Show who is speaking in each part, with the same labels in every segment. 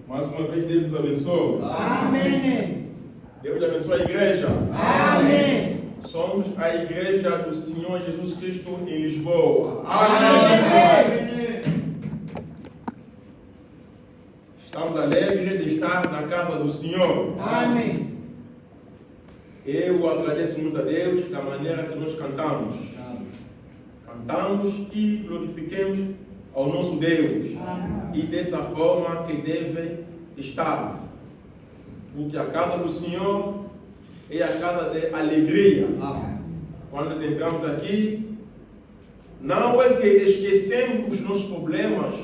Speaker 1: Mais uma vez, Deus nos abençoe.
Speaker 2: Amém.
Speaker 1: Deus abençoe a igreja.
Speaker 2: Amém.
Speaker 1: Somos a igreja do Senhor Jesus Cristo em Lisboa.
Speaker 2: Amém.
Speaker 1: Estamos alegres de estar na casa do Senhor.
Speaker 2: Amém.
Speaker 1: Eu agradeço muito a Deus da maneira que nós cantamos. Cantamos e glorifiquemos ao nosso Deus.
Speaker 2: Amém.
Speaker 1: E dessa forma que deve estar. Porque a casa do Senhor é a casa de alegria.
Speaker 3: Amém.
Speaker 1: Quando entramos aqui, não é que esquecemos os nossos problemas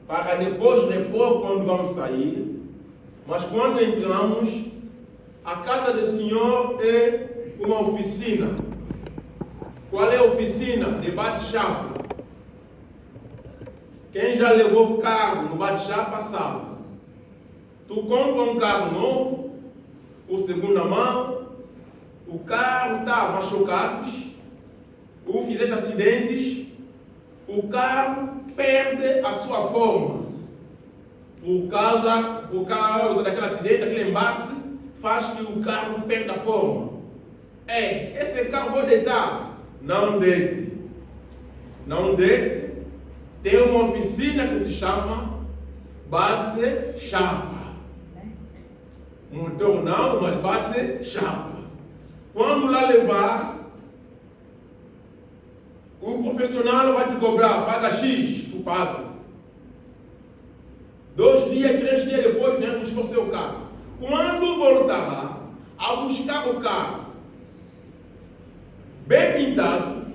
Speaker 1: para depois repor quando vamos sair, mas quando entramos, a casa do Senhor é uma oficina. Qual é a oficina? De bate-chapa. Quem já levou carro no bate-chapa sabe. Tu compra um carro novo, por segunda mão, o carro está machucado, ou fizeste acidentes, o carro perde a sua forma. Por causa daquele acidente, aquele embate, faz que o carro perda a forma. Esse carro vou deitar. Não deite. Não deite. Tem uma oficina que se chama bate-chapa. Motor não, mas bate-chapa. Quando lá levar, o profissional vai te cobrar, paga X, tu pagas. 2 dias, 3 dias depois, vem buscar o seu carro. Quando voltar a buscar o carro bem pintado,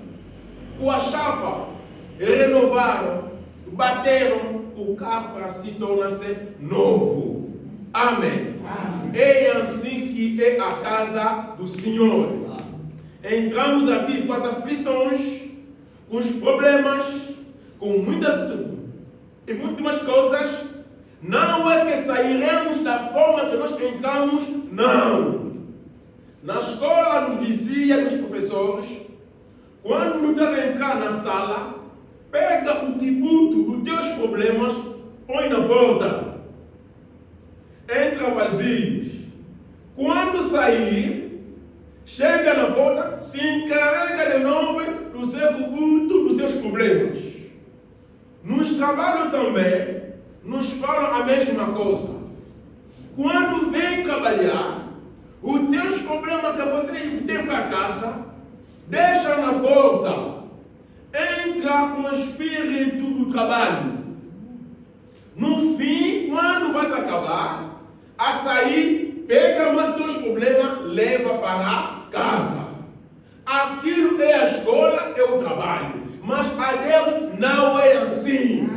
Speaker 1: com a chapa, renovaram, bateram o carro para se tornar-se novo. Amém.
Speaker 2: Amém.
Speaker 1: É assim que é a casa do Senhor. Entramos aqui com as aflições, com os problemas, com muitas coisas. Não é que sairemos da forma que nós entramos, não. Na escola nos dizia os professores, quando não estás a entrar na sala, pega o tributo dos teus problemas, põe na porta. Entra vazios. Quando sair, chega na porta, se encarrega de novo do seu tributo, dos teus problemas. Nos trabalhos também, nos falam a mesma coisa. Quando vem trabalhar, os teus problemas que você tem para casa, deixa na porta. Entra com o espírito do trabalho. No fim, quando vais acabar, a sair, pega mais os teus problemas, leva para casa. Aquilo é a escola, é o trabalho. Mas a Deus não é assim.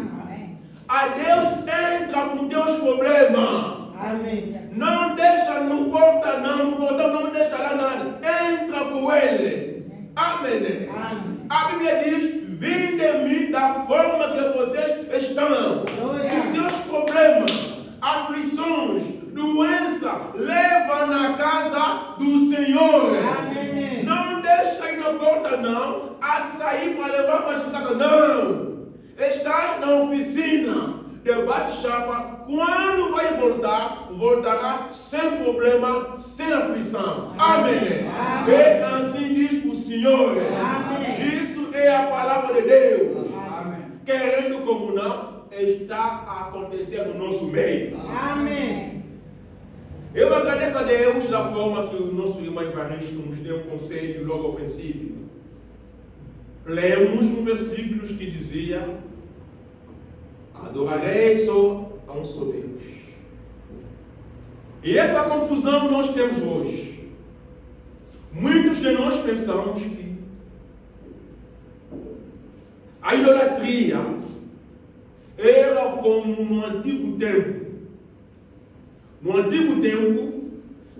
Speaker 1: A Deus entra com teus problemas.
Speaker 2: Amém.
Speaker 1: Não deixa no portão, não deixa lá nada. Entra com ele. Amém.
Speaker 2: Amém.
Speaker 1: A Bíblia diz: vinde de mim da forma que vocês estão.
Speaker 2: Glória.
Speaker 1: Os teus problemas, aflições, doença, leva na casa do Senhor.
Speaker 2: Amém.
Speaker 1: Não deixa ir na porta, não, a sair para levar para a casa, não. Estás na oficina de bate-chapa. Quando vai voltar, voltará sem problema, sem aflição. Amém.
Speaker 2: Amém.
Speaker 1: E assim diz o Senhor.
Speaker 2: Amém.
Speaker 1: Isso é a palavra de Deus.
Speaker 3: Amém.
Speaker 1: Querendo como não, está a acontecer no nosso meio.
Speaker 2: Amém.
Speaker 1: Eu agradeço a Deus da forma que o nosso irmão Evaristo nos deu um conselho logo ao princípio. Lemos um versículo que dizia: adorarei só a um só Deus. E essa confusão nós temos hoje. Muitos de nós pensamos que a idolatria era como no antigo tempo. No antigo tempo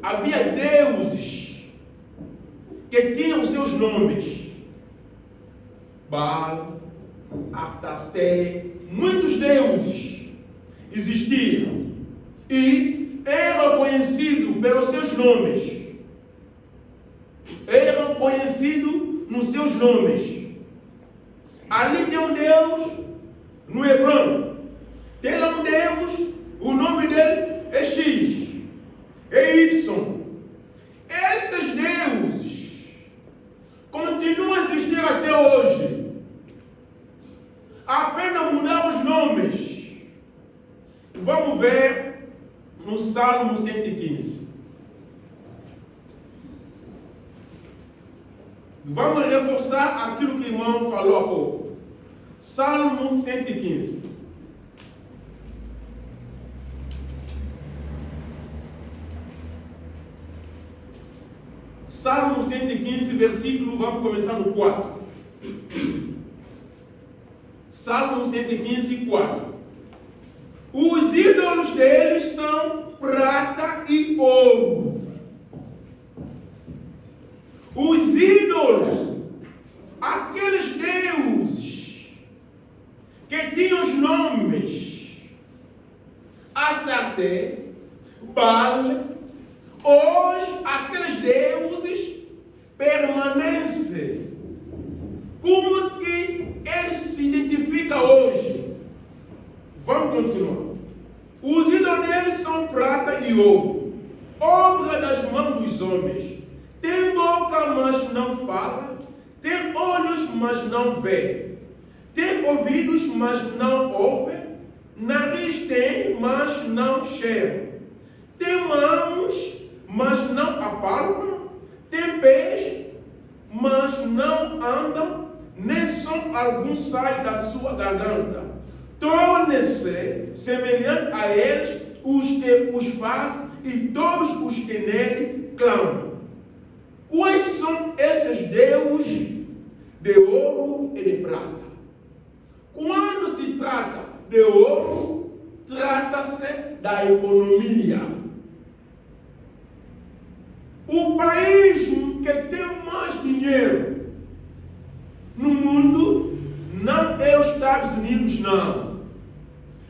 Speaker 1: havia deuses que tinham seus nomes. Baal, Actasté, muitos deuses existiam e eram conhecidos pelos seus nomes. Eram conhecidos nos seus nomes. Ali tem um Deus no Hebron. Tem lá um Deus, o nome dele é X, é Y. Esses deuses continuam a existir até hoje. Apenas mudar os nomes. Vamos ver no Salmo 115. Vamos reforçar aquilo que o irmão falou há pouco. Salmo 115. Salmo 115, versículo, vamos começar no 4. Salmo 115, 4. Os ídolos deles são prata e ouro. Os ídolos, aqueles deuses que tinham os nomes Astarté, Baal, hoje aqueles deuses permanecem. Como que eles se identificam hoje? Vamos continuar. Os ídolos deles são prata e ouro, obra das mãos dos homens. Tem boca, mas não fala. Tem olhos, mas não vê. Tem ouvidos, mas não ouve. Nariz tem, mas não cheira. Tem mãos, mas não apalpam. Tem pés, mas não andam. Nem som algum sai da sua garganta. Torne-se semelhante a eles os que os fazem e todos os que nele clamam. Quais são esses deuses de ouro e de prata? Quando se trata de ouro, trata-se da economia. O país que tem mais dinheiro no mundo não é os Estados Unidos, não.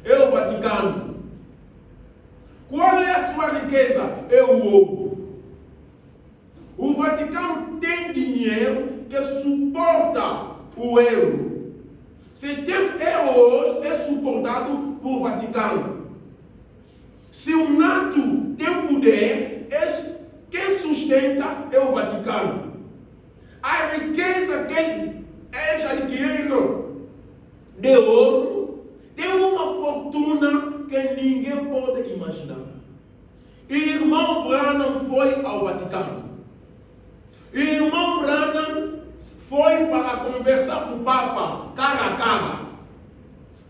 Speaker 1: É o Vaticano. Qual é a sua riqueza? É o ouro. O Vaticano tem dinheiro que suporta o euro. Se tem euro hoje, é suportado por Vaticano. Se o NATO tem poder, quem sustenta é o Vaticano. A riqueza que eles adquiriram de ouro tem uma fortuna que ninguém pode imaginar. Irmão Branham foi ao Vaticano. Irmão Branham foi para conversar com o Papa cara a cara.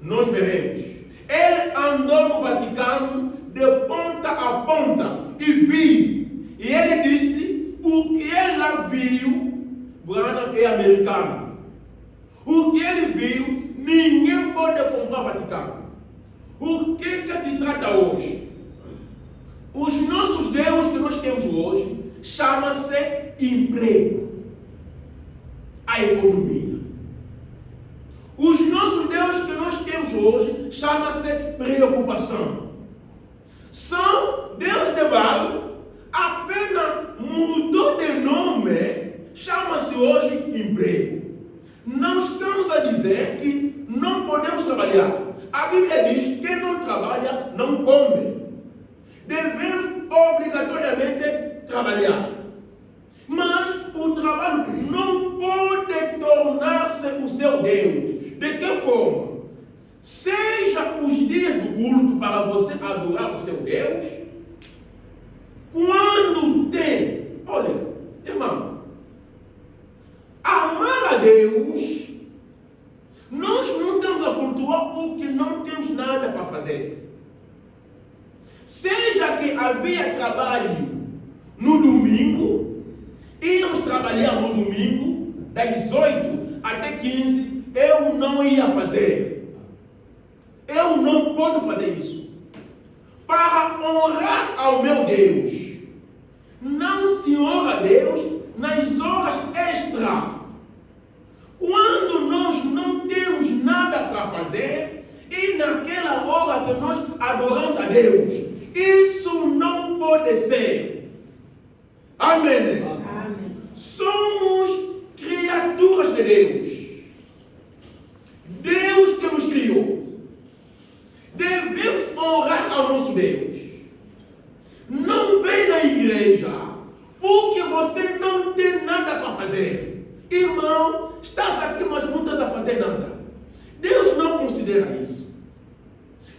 Speaker 1: Nós veremos. Ele andou no Vaticano de ponta a ponta e viu. E ele disse: o que ele lá viu, Branham é americano. O que ele viu, ninguém pode comprar o Vaticano. O que se trata hoje? Os nossos deuses que nós temos hoje chama-se emprego, a economia. Os nossos deuses que nós temos hoje chama-se preocupação. São deuses de Baal, apenas mudou de nome, chama-se hoje emprego. Não estamos a dizer que não podemos trabalhar. A Bíblia diz que quem não trabalha não come. Devemos obrigatoriamente trabalhar. Mas o trabalho não pode tornar-se o seu Deus. De que forma? Seja os dias do culto para você adorar o seu Deus. Quando tem, olha, irmão, amar a Deus, nós não temos a cultuar porque não temos nada para fazer. Seja que que havia trabalho no domingo, íamos trabalhar no domingo, das 8 até 15, eu não ia fazer. Eu não posso fazer isso. Para honrar ao meu Deus. Não se honra a Deus nas horas extra. Quando nós não temos nada para fazer, e naquela hora que nós adoramos a Deus, isso não pode ser. Amém.
Speaker 2: Amém.
Speaker 1: Somos criaturas de Deus. Deus que nos criou. Devemos honrar ao nosso Deus. Não vem na igreja porque você não tem nada para fazer. Irmão, estás aqui, mas não estás a fazer nada. Deus não considera isso.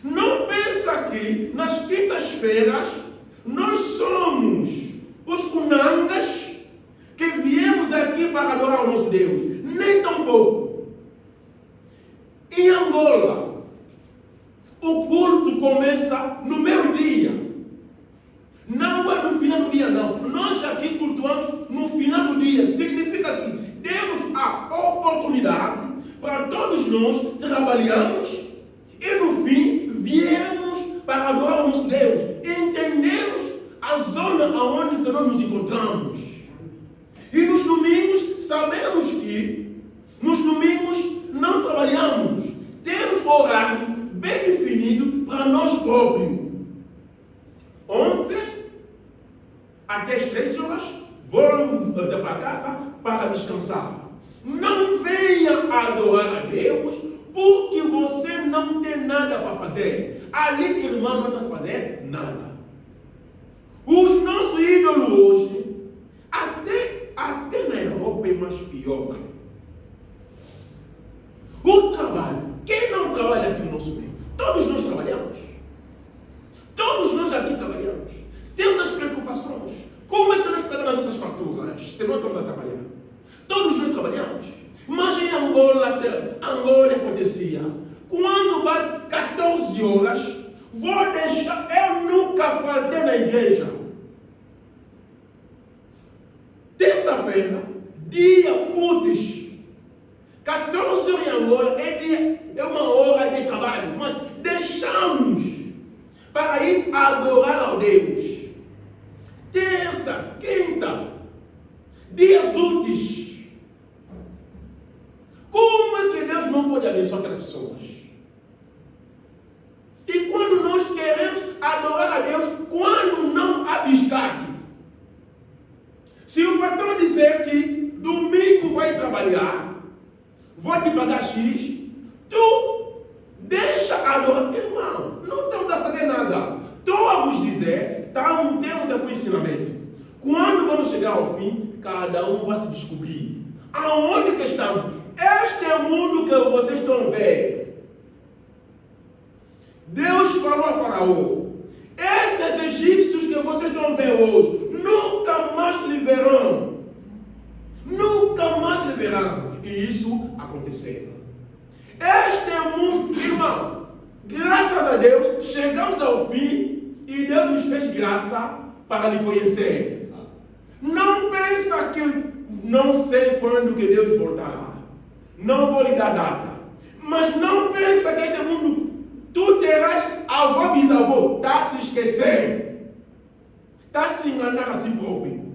Speaker 1: Não pensa que nas quintas-feiras nós somos os cunangas que viemos aqui para adorar o nosso Deus. Nem tão pouco. Em Angola, o culto começa no meio-dia. Não é no final do dia, não. Nós aqui cultuamos no final do dia. Significa que demos a oportunidade para todos nós trabalharmos e no fim viemos para adorar o nosso Deus. Entendemos a zona onde nós nos encontramos. E nos domingos sabemos que nos domingos não trabalhamos. Temos horário bem definido para nós próprios. 11 até as 13 horas, vou para casa para descansar. Não venha adorar a Deus porque você não tem nada para fazer. Ali, irmão, não está fazendo nada. Os nossos ídolos hoje, até na Europa é mais pior. O trabalho. Quem não trabalha aqui no nosso meio? Todos nós trabalhamos. Todos nós aqui trabalhamos. Temos as preocupações. Como é que nós pagamos as nossas faturas se não estamos a trabalhar? Todos nós trabalhamos. Mas em Angola acontecia. Quando bate 14 horas, vou deixar. Eu nunca faltei na igreja. Terça-feira, dia úteis. 14 horas em Angola é uma hora de trabalho. Mas deixamos para ir adorar ao Deus. Terça, quinta, dias úteis. Como é que Deus não pode abençoar aquelas pessoas? E quando nós queremos adorar a Deus, quando não há biscate? Se o patrão disser que domingo vai trabalhar, vou te pagar X, tu deixa adorar. Irmão, não estamos a fazer nada. Estou a vos dizer, temos aqui o ensinamento. Quando vamos chegar ao fim, cada um vai se descobrir. Aonde que estamos? Este é o mundo que vocês estão vendo. Deus falou a Faraó: esses egípcios que vocês estão vendo hoje, nunca mais lhe verão. Nunca mais lhe verão. E isso aconteceu. Este é o mundo, irmão. Graças a Deus, chegamos ao fim e Deus nos fez graça para lhe conhecer. Não pensa que não sei quando que Deus voltará. Não vou lhe dar data. Mas não pensa que este mundo, tu terás avô, bisavô. Está a se esquecer. Está a se enganar a si próprio.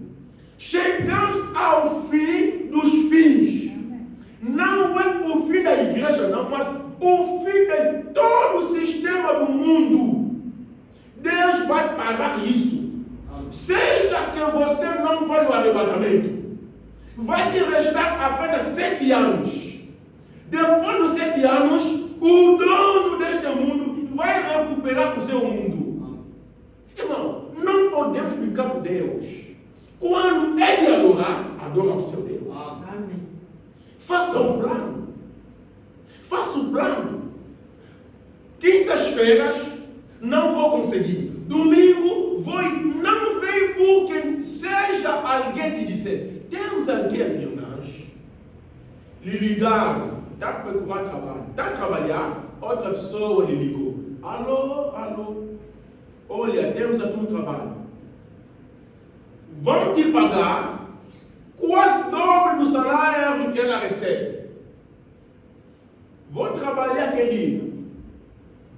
Speaker 1: Chegamos ao fim dos fins. Não é o fim da igreja, não, mas o fim de todo o sistema do mundo. Deus vai parar isso. Seja que você não vai no arrebatamento, vai te restar apenas 7 anos. Depois dos 7 anos, o dono deste mundo vai recuperar o seu mundo. Irmão, não podemos brincar com Deus. Quando ele adorar, adora o seu Deus.
Speaker 2: Amém.
Speaker 1: Faça um plano. Faça um plano. Quintas-feiras, não vou conseguir. Domingo, vou. Não vem porque seja alguém que disser. Temos aqui as irmãs. Lhe ligaram. Está a procurar trabalho. Está a trabalhar. Outra pessoa lhe ligou. Alô, alô. olha, temos aqui um trabalho. Vão te pagar quase dobro do salário que ela recebe. Vou trabalhar que dia?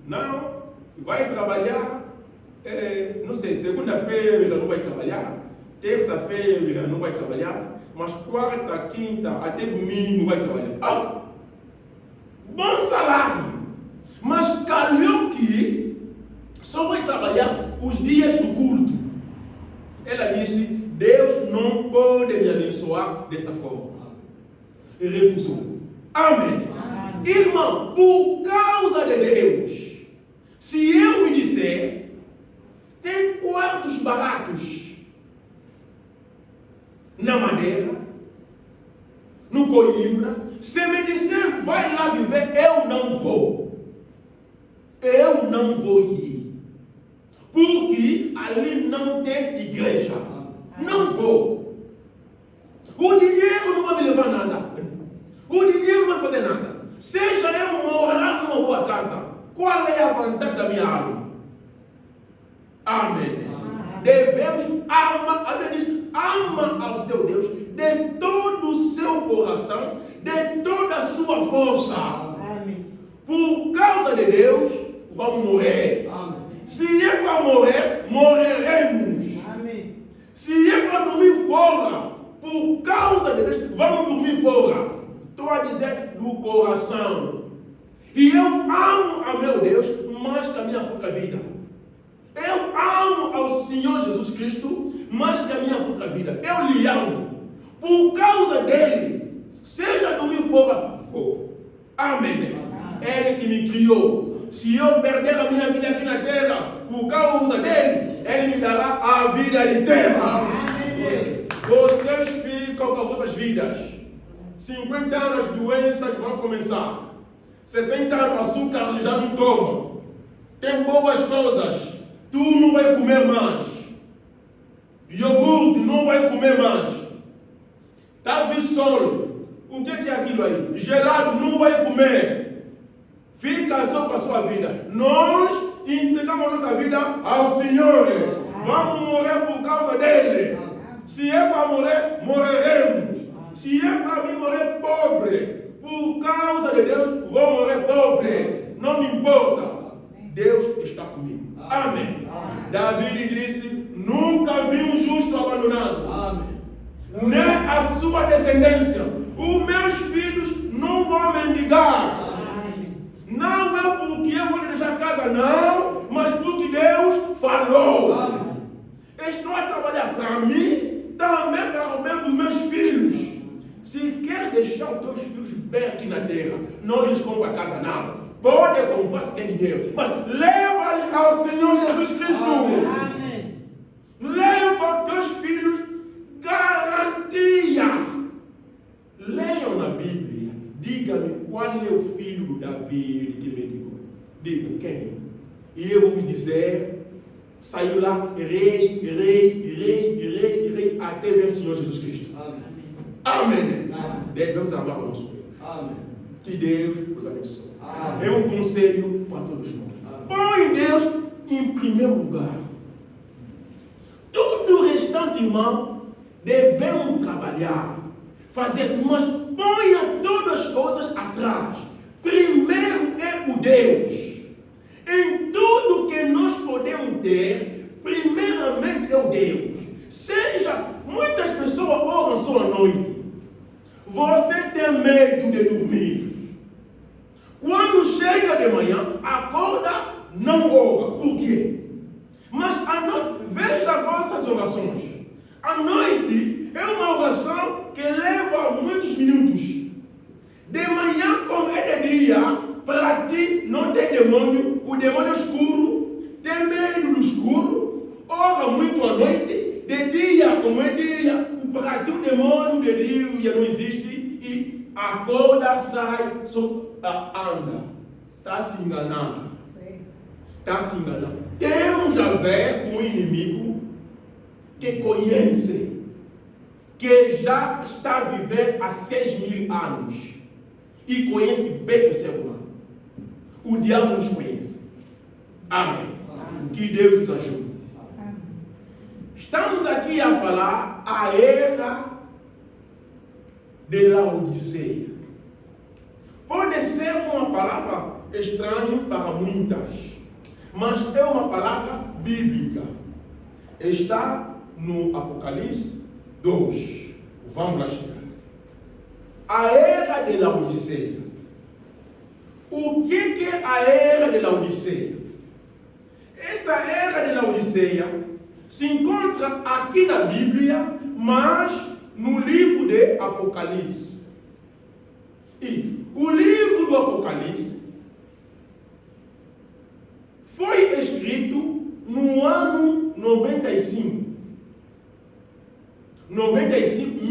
Speaker 1: Não, vai trabalhar, não sei, segunda-feira já não vai trabalhar, terça-feira já não vai trabalhar, mas quarta, quinta, até domingo vai trabalhar. Ah, bom salário, mas calhou que só vai trabalhar os dias do culto. Ela disse, Deus não pode me abençoar dessa forma. E recusou. Amém. Amém. Irmão, por causa de Deus, se eu me disser, tem quartos baratos na Madeira, no Coimbra, se me disser, vai lá viver, eu não vou. Eu não vou ir. Porque ali não tem igreja. Não vou. O dinheiro não vai me levar a nada. O dinheiro não vai fazer nada. Seja eu morar numa boa casa, qual é a vantagem da minha alma? Amém. Devemos amar. A Bíblia diz, ama ao seu Deus de todo o seu coração, de toda a sua força.
Speaker 2: Amém.
Speaker 1: Por causa de Deus, vamos morrer.
Speaker 2: Amém.
Speaker 1: Se é para morrer, morreremos.
Speaker 2: Amém.
Speaker 1: Se é para dormir fora, por causa de Deus, vamos dormir fora. Estou a dizer do coração. E eu amo a meu Deus mais que a minha própria vida. Eu amo ao Senhor Jesus Cristo mais que a minha própria vida. Eu lhe amo. Por causa dele, seja dormir fora, vou. Amém. Ele que me criou. Se eu perder a minha vida aqui na terra, por causa dele, ele me dará a vida eterna.
Speaker 2: Amém.
Speaker 1: Vocês ficam com as vossas vidas. 50 anos de doenças vão começar. 60 anos açúcar já não toma. Tem boas coisas. Tu não vai comer mais. Iogurte não vai comer mais. Tá sol. O que é aquilo aí? Gelado não vai comer. Fica só com a sua vida. Nós entregamos a nossa vida ao Senhor. Vamos morrer por causa dele. Se é para morrer, morreremos. Se é para mim morrer pobre, por causa de Deus, vou morrer pobre. Não me importa. Deus está comigo. Amém. Davi disse, nunca vi um justo abandonado. Amém. Nem a sua descendência. Os meus filhos não vão mendigar. Não é porque eu vou lhe deixar casa, não, mas porque Deus falou. Amém. Estou a trabalhar para mim, também para o bem dos meus filhos. Se quer deixar os teus filhos bem aqui na terra, não lhes compra casa, não. Pode comprar se tem dinheiro, mas leva-lhes ao Senhor Jesus Cristo.
Speaker 2: Amém.
Speaker 1: Leva teus filhos, garantia. Leiam na Bíblia. Diga-me qual é o filho do Davi que me digou. Diga quem? E eu vou me dizer, saiu lá, rei, até ver o Senhor Jesus Cristo. Amém. Amém. Devemos amar o nosso Deus. Amém. Que Deus nos abençoe. Amém. É um conselho para todos nós. Põe Deus em primeiro lugar. Tudo o restante, irmão, devemos trabalhar, fazer, mas ponha todas as coisas atrás. Primeiro é o Deus. Em tudo que nós podemos ter, primeiramente é o Deus. Seja, muitas pessoas oram só à noite. Você tem medo de dormir. Quando chega de manhã, acorda, não ora. Por quê? Mas à noite, veja vossas orações. À noite é uma oração que leva muitos minutos. De manhã, como é de dia, para ti não tem demônio. O demônio é escuro, tem medo do escuro, ora muito à noite. De dia, como é dia, para ti o demônio de dia não existe. E acorda, sai, só anda. Está se enganando. Está se enganando. Temos a ver com um inimigo que conhece, que já está a viver há 6.000 anos e conhece bem o ser humano. O diabo nos conhece. Amém. Que Deus nos ajude. Estamos aqui a falar a era de Laodiceia. Pode ser uma palavra estranha para muitas, mas é uma palavra bíblica. Está no Apocalipse 2. Vamos lá chegar. A era de Laodiceia. O que é a era de Laodiceia? Essa era de Laodiceia se encontra aqui na Bíblia, mas no livro de Apocalipse. E o livro do Apocalipse foi escrito no ano 95. 95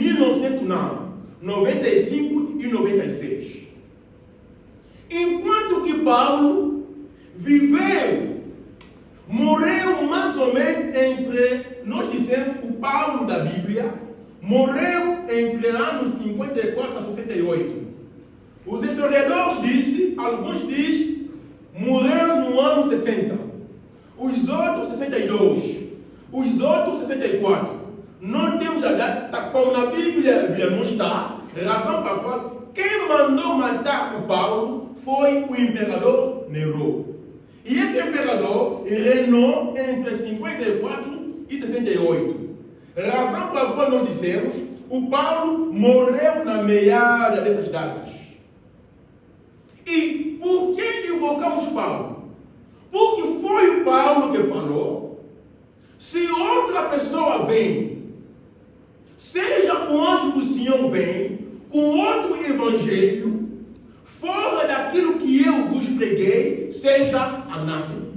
Speaker 1: e 96. Enquanto que Paulo viveu, morreu mais ou menos entre, nós dissemos, o Paulo da Bíblia, morreu entre anos 54 a 68. Os historiadores dizem, alguns dizem, morreu no ano 60. Os outros 62. Os outros 64. Não temos a data, como na Bíblia não está, razão para a qual quem mandou matar o Paulo foi o imperador Nero. E esse imperador reinou entre 54 e 68. Razão para a qual nós dissemos, o Paulo morreu na meada dessas datas. E por que invocamos Paulo? Porque foi o Paulo que falou, se outra pessoa vem, seja o anjo do Senhor vem, com outro evangelho, fora daquilo que eu vos preguei, seja anátema.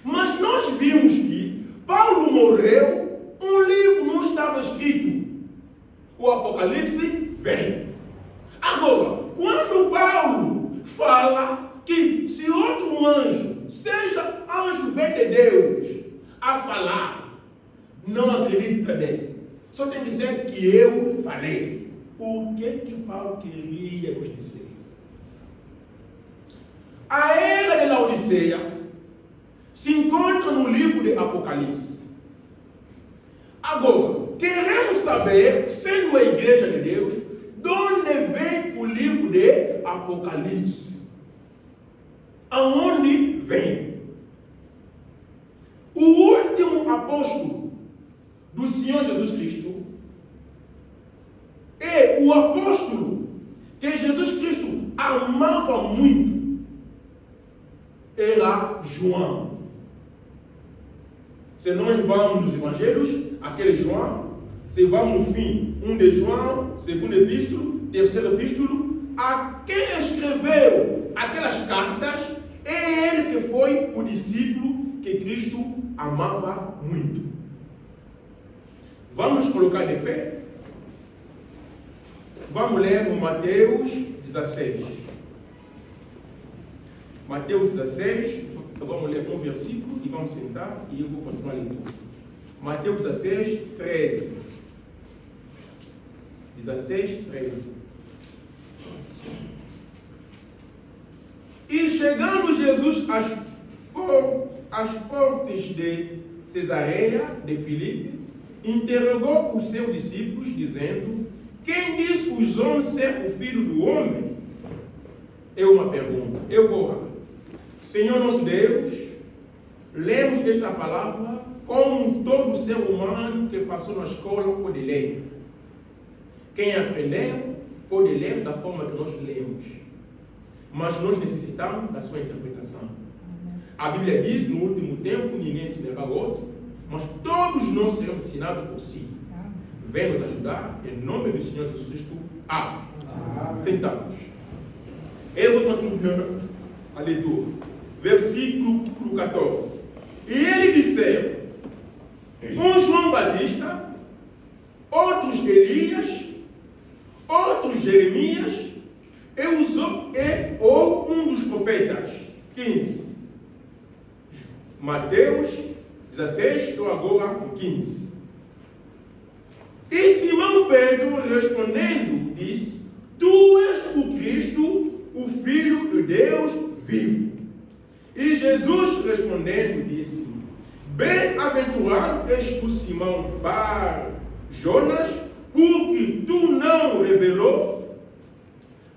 Speaker 1: Mas nós vimos que Paulo morreu, um livro não estava escrito. O Apocalipse vem. Agora, quando Paulo fala que se outro anjo, seja anjo vem de Deus, a falar, não acredita nele. Só tem que dizer que eu falei. O que Paulo queria nos dizer? A era de Laodiceia se encontra no livro de Apocalipse. Agora, queremos saber, sendo a igreja de Deus, de onde vem o livro de Apocalipse? Aonde vem? O último apóstolo do Senhor Jesus Cristo é o apóstolo que Jesus Cristo amava muito. Era João. Se nós vamos nos evangelhos, aquele João, se vamos no fim, 1 de João, 2º epístolo, 3º epístolo, a quem escreveu aquelas cartas, é ele que foi o discípulo que Cristo amava muito. Vamos colocar de pé. Vamos ler no Mateus 16. Mateus 16, vamos ler um versículo e vamos sentar e eu vou continuar lendo. Mateus 16, 13. 16, 13. E chegando Jesus às portas de Cesareia de Filipe, interrogou os seus discípulos, dizendo: quem diz os homens ser o filho do homem? É uma pergunta. Eu vou lá. Senhor nosso Deus, lemos esta palavra como todo ser humano que passou na escola pode ler. Quem aprendeu pode ler da forma que nós lemos. Mas nós necessitamos da sua interpretação. A Bíblia diz, no último tempo, ninguém ensinará ao outro, mas todos nós seremos ensinados por si. Vem nos ajudar, em nome do Senhor Jesus Cristo. Amém. Sentamos. Eu vou continuar a leitura. Versículo 14. E ele disseram: um João Batista, outros Elias, outros Jeremias, ou um dos profetas. 15. Mateus 16, estou agora no 15. E Simão Pedro respondendo disse: tu és o Cristo, o Filho de Deus vivo. E Jesus respondendo disse: Bem-aventurado és tu, Simão Bar Jonas, porque tu não revelou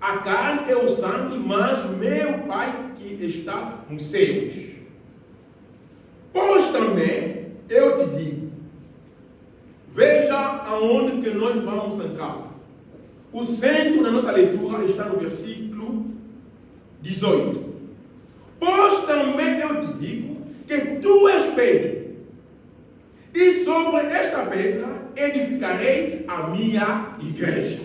Speaker 1: a carne e o sangue, mas meu Pai que está nos céus. Pois também eu te digo, veja aonde que nós vamos entrar. O centro da nossa leitura está no versículo 18. Pois também eu te digo que tu és Pedro, e sobre esta pedra edificarei a minha igreja.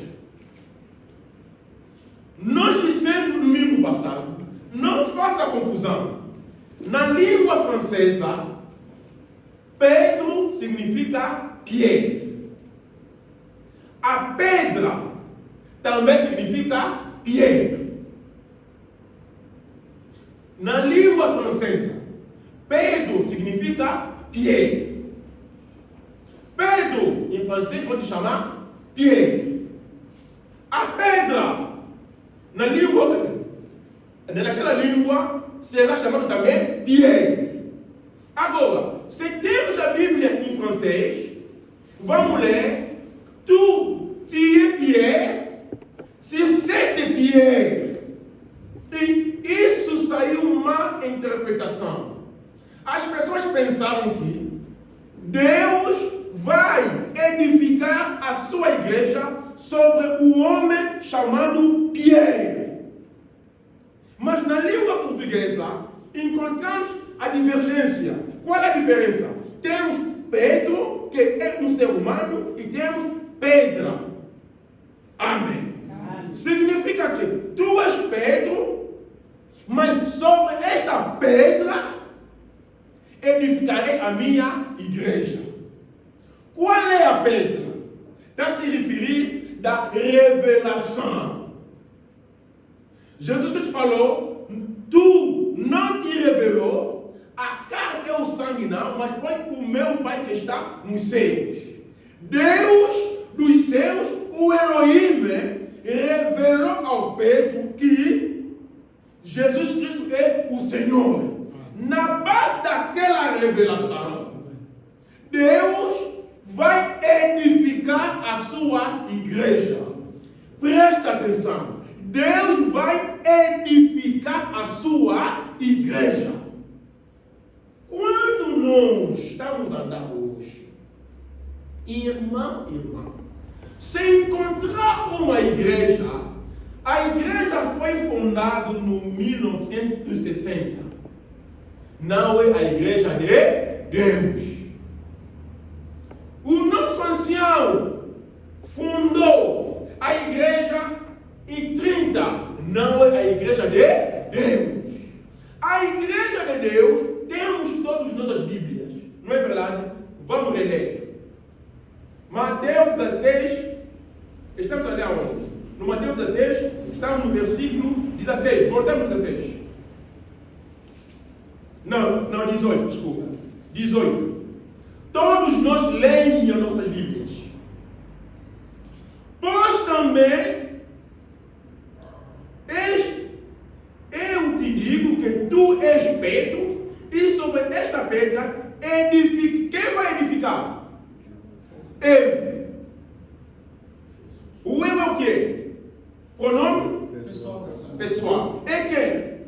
Speaker 1: Nós dissemos no domingo passado, não faça confusão. Na língua francesa, Pedro significa Pierre. A pedra também significa Pierre. Na língua francesa, Pedro significa Pierre. Pedro, em francês, pode chamar Pierre. A pedra, naquela língua, será chamada também Pierre. Agora, se temos a Bíblia em francês, vamos ler: tu es Pierre, sur cette pierre. E isso saiu uma interpretação. As pessoas pensaram que Deus vai edificar a sua igreja sobre o homem chamado Pierre. Mas na língua portuguesa encontramos a divergência. Qual é a diferença? Temos Pedro, que é um ser humano, e temos pedra. Amém. Significa que tu és Pedro, mas sobre esta pedra edificarei a minha igreja. Qual é a pedra? Está a se referir da revelação. Jesus Cristo falou: tu não te revelou a carne e o sangue não, mas foi o meu Pai que está nos céus. Deus dos céus, o Elohim, revelou ao Pedro que Jesus Cristo é o Senhor. Na base daquela revelação, Deus vai edificar a sua igreja. Presta atenção. Deus vai edificar a sua igreja. Quando nós estamos a andar hoje, irmão, se encontrar uma igreja, a igreja foi fundada no 1960. Não é a igreja de Deus. O nosso ancião fundou a igreja em 30. Não é a igreja de Deus. A igreja de Deus, temos todas nossas Bíblias. Não é verdade? Vamos reler. Mateus 16. Estamos ali aonde? No Mateus 16, estamos no versículo 16. Voltamos no 16. Não, 18, desculpa. 18. Todos nós leem as nossas Bíblias. Pois também eu te digo que tu és Pedro, e sobre esta pedra quem vai edificar? Eu. O eu é o quê? Pronome? Pessoal. E quem?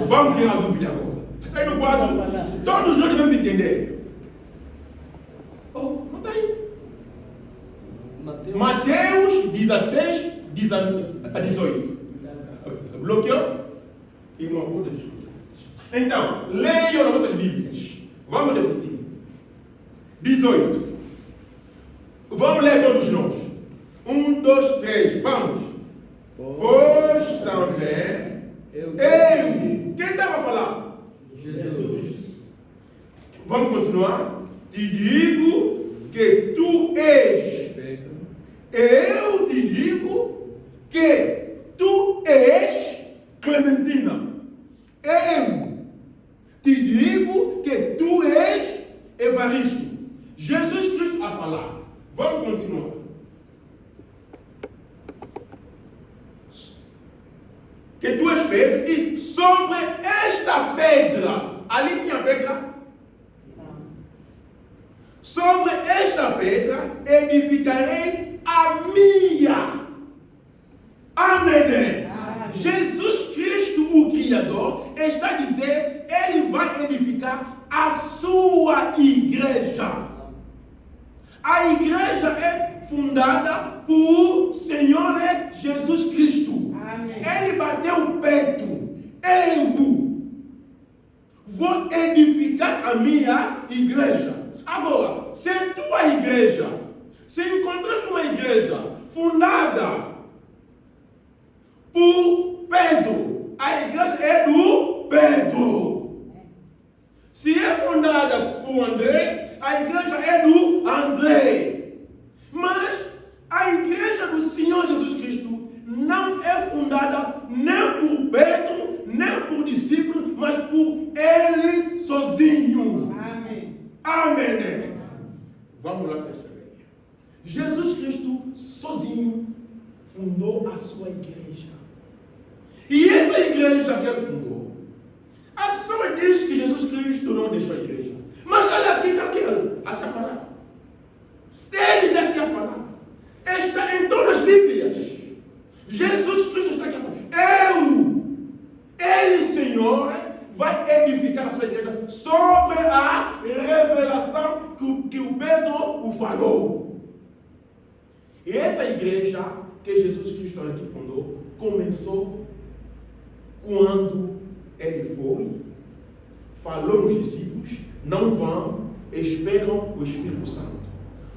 Speaker 1: Vamos tirar a dúvida agora. Está aí no quadro. Todos nós devemos entender. Oh, não está aí. Mateus 16, 18. Bloqueou? Então, leiam nossas Bíblias. Vamos repetir. 18. Vamos ler todos nós. 1, 2, 3. Vamos. Pois também eu. Quem estava a falar? Jesus. Vamos continuar. Te digo que tu és. Eu te digo que tu és Clementina. Eu te digo que tu és Evaristo. Jesus Cristo a falar. Vamos continuar. Que tu és Pedro, e sobre esta pedra Ali tinha pedra. Sobre esta pedra edificarei a minha. Amém. Jesus Cristo, o Criador, está a dizer, Ele vai edificar a sua igreja. A igreja é fundada por Senhor Jesus Cristo.
Speaker 2: Amém.
Speaker 1: Ele bateu o peito. Eu vou edificar a minha igreja. Agora, se a tua igreja se encontrar numa igreja fundada por Pedro, a igreja é do Pedro. Se é fundada por André, a igreja é do André. Mas a igreja do Senhor Jesus Cristo não é fundada nem por Pedro, nem por discípulos, mas por Ele sozinho.
Speaker 2: Amém.
Speaker 1: Amém. Vamos lá perceber. Jesus Cristo sozinho fundou a sua igreja. E essa igreja que ele fundou, a pessoa diz que Jesus Cristo não deixou a igreja. Mas olha aqui, está aqui a falar. Ele está aqui a falar. Está em todas as Bíblias. Jesus Cristo está aqui a falar. Ele, Senhor, vai edificar a sua igreja sobre a revelação que o Pedro falou. E essa igreja que Jesus Cristo aqui fundou começou quando ele foi, falou nos discípulos, não vão, esperam o Espírito Santo.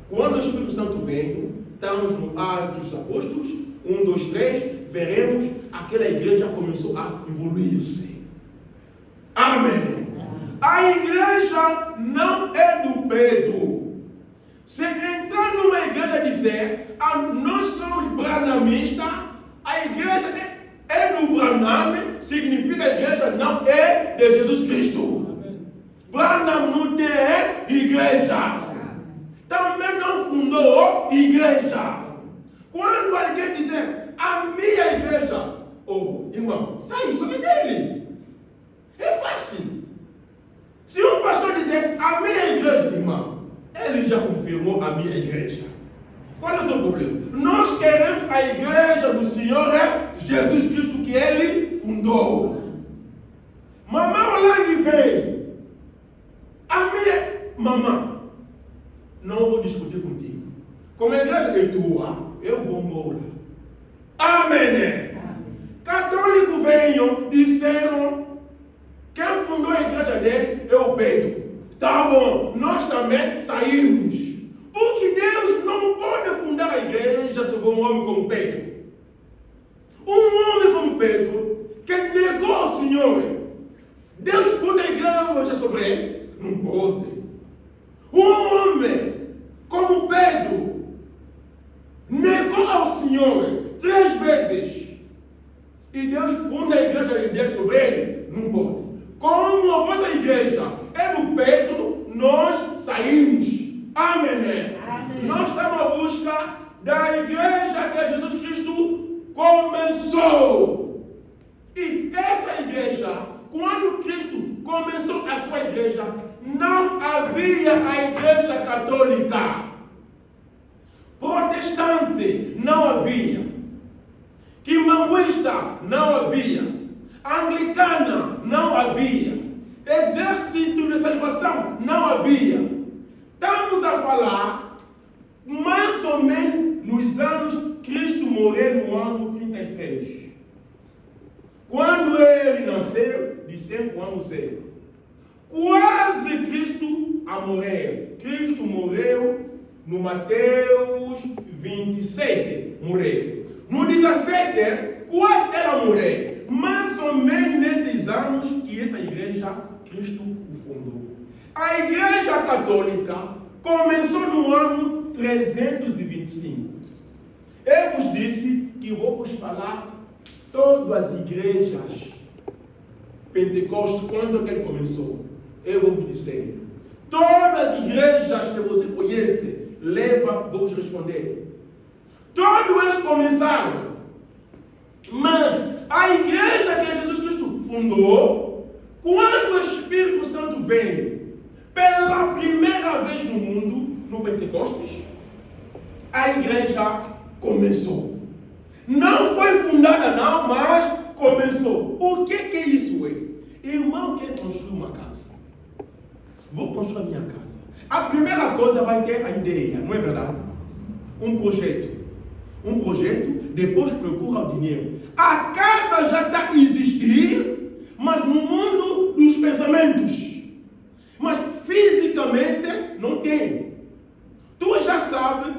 Speaker 1: Quando o Espírito Santo veio, estamos no Atos dos Apóstolos, 1, 2, 3, veremos, aquela igreja começou a evoluir-se. Amém. A igreja não é do Pedro. Se entrar numa igreja e dizer, nós somos branamistas, a igreja é do Branham, significa que a igreja não é de Jesus Cristo. Branham não tem igreja. Também não fundou igreja. Quando alguém dizer, a minha igreja, irmão, sai isso é dele. É fácil. Se um pastor dizer, a minha igreja, irmão, ele já confirmou a minha igreja. Qual é o teu problema? Nós queremos a igreja do Senhor Jesus Cristo que ele fundou. Mamãe Olang veio. A minha mamãe, não vou discutir contigo. Como a igreja é tua, eu vou embora. Amém. Católicos venham, disseram, quem fundou a igreja dele é o Pedro. Tá bom, nós também saímos. Porque Deus não pode fundar a igreja sobre um homem como Pedro. Um homem como Pedro, que negou ao Senhor. Deus funda a igreja sobre ele? Não pode. Um homem como Pedro, negou ao Senhor 3 vezes. E Deus funda a igreja de Deus sobre ele? Não pode. Como a vossa igreja é do Pedro, nós saímos. Amém.
Speaker 2: Amém.
Speaker 1: Nós estamos à busca da igreja que Jesus Cristo começou. E essa igreja, quando Cristo começou a sua igreja, não havia a igreja católica. Protestante não havia. Quimbanguista não havia. Anglicana não havia. Exército de Salvação não havia. Estamos a falar mais ou menos nos anos Cristo morreu no ano 33. Quando ele nasceu, de 5 anos zero. Quase Cristo a morrer. Cristo morreu no Mateus 27. Morreu. No 17, quase ela morreu. Mais ou menos nesses anos que essa igreja Cristo o fundou. A igreja católica começou no ano 325. Eu vos disse que vou vos falar todas as igrejas Pentecostes, quando ele começou. Eu vou vos dizer. Todas as igrejas que você conhece, vou vos responder. Todos eles começaram. Mas a igreja que Jesus Cristo fundou Quando o Espírito Santo veio pela primeira vez no mundo, no Pentecostes, a igreja começou. Não foi fundada não, mas começou. O que é isso? Irmão quer construir uma casa. Vou construir a minha casa. A primeira coisa vai ter a ideia, não é verdade? Um projeto. Um projeto, depois procura o dinheiro. A casa já está a existir, mas no mundo dos pensamentos. Mas fisicamente não tem. Tu já sabes,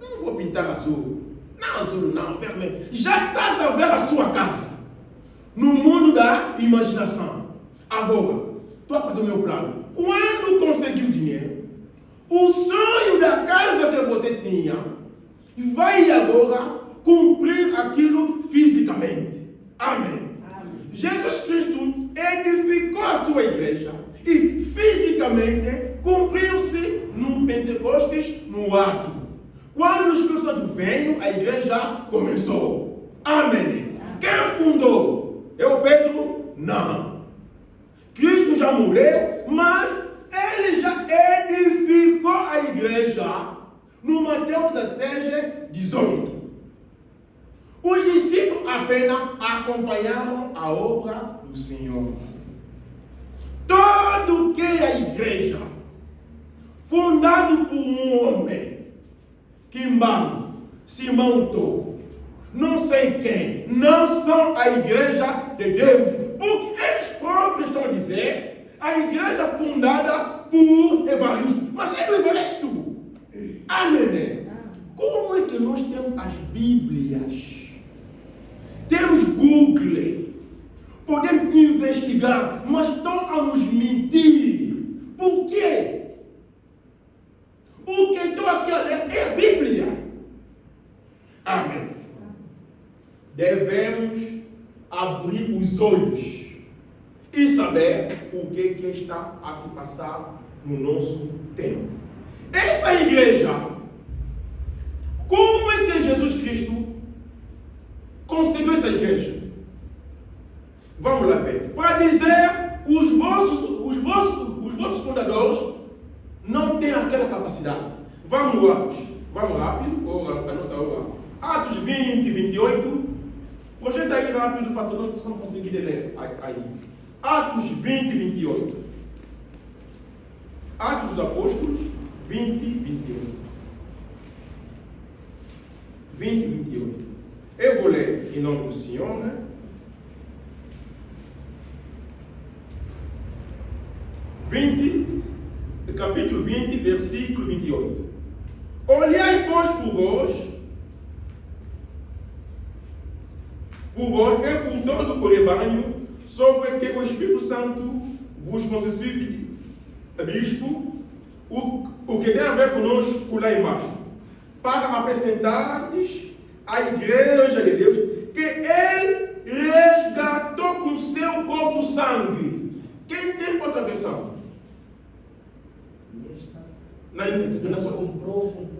Speaker 1: não vou pintar azul. Não azul, não, vermelho. Já estás a ver a sua casa. No mundo da imaginação. Agora, tu vai fazer o meu plano. Quando conseguir o dinheiro, o sonho da casa que você tinha vai agora cumprir aquilo fisicamente. Amém. Jesus Cristo edificou a sua igreja e fisicamente cumpriu-se no Pentecostes, no ato. Quando o Espírito Santo veio, a igreja começou. Amém. Quem fundou? Eu, Pedro? Não. Cristo já morreu, mas ele já edificou a igreja no Mateus 16, 18. Os discípulos apenas acompanharam a obra do Senhor. Todo que é a igreja, fundado por um homem, Kimbam, Simão Togo, não sei quem, não são a igreja de Deus, porque eles próprios estão a dizer a igreja fundada por Evaristo, mas é o Evaristo. Amém. Como é que nós temos as Bíblias? Temos Google, podemos investigar, mas estão a nos mentir. Por quê? O que estou aqui a ler é a Bíblia. Amém. Devemos abrir os olhos e saber o que está a se passar no nosso tempo. Essa igreja, como é que Jesus Cristo conseguiu essa igreja? Vamos lá ver. Para dizer, os vossos fundadores não têm aquela capacidade. Vamos rápido, a nossa hora. Atos 20, 28. Projeta aí rápido para que nós possamos conseguir ler aí. Atos 20, 28. Atos dos Apóstolos 20, 28. 20, 28. Eu vou ler em nome do Senhor, né? Capítulo 20, versículo 28. Olhai, pois, por vós e por todo o rebanho, sobre que o Espírito Santo vos constitui bispo, o que tem a ver conosco lá embaixo, para apresentar-lhes a igreja de Deus, que Ele resgatou com seu próprio sangue. Quem tem outra versão?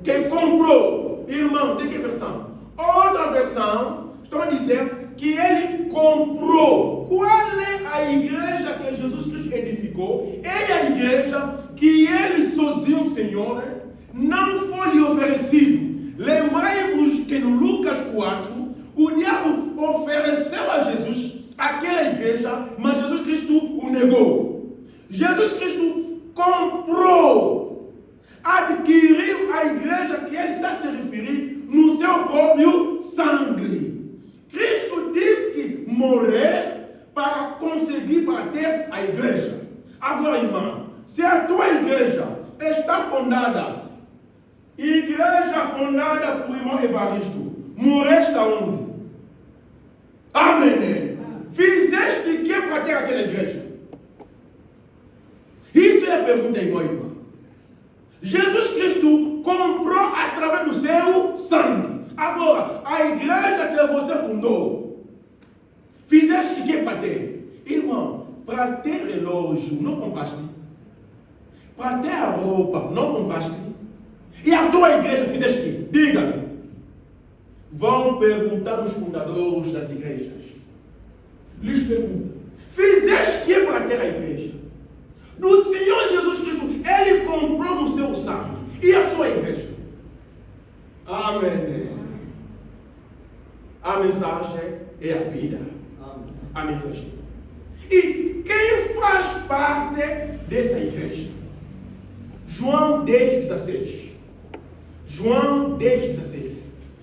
Speaker 1: Quem comprou? Irmão, tem que versão? Outra versão, estão a dizer que ele comprou. Qual é a igreja que Jesus Cristo edificou? É a igreja que ele sozinho, Senhor, não foi lhe oferecido. Lembrai-vos que no Lucas 4, o diabo ofereceu a Jesus aquela igreja, mas Jesus Cristo o negou. Jesus Cristo comprou, adquiriu a igreja que ele está se referindo no seu próprio sangue. Cristo teve que morrer para conseguir bater a igreja. Agora, irmão, se a tua igreja está fundada, igreja fundada por irmão Evaristo, morreste aonde? Amém. Fizeste o que para ter aquela igreja? Isso é a pergunta, irmão. Jesus Cristo comprou através do seu sangue. Agora, a igreja que você fundou, fizeste o que para ter? Irmão, para ter relógio, não compraste? Para ter a roupa, não compraste? E a tua igreja fizeste o quê? Diga-me. Vão perguntar os fundadores das igrejas. Lhes perguntam. Fizeste que para ter a igreja? Do Senhor Jesus Cristo, Ele comprou no seu sangue. E a sua igreja? Amém. A mensagem é a vida. Amém. A mensagem. E quem faz parte dessa igreja? João 10,16. João 10,16.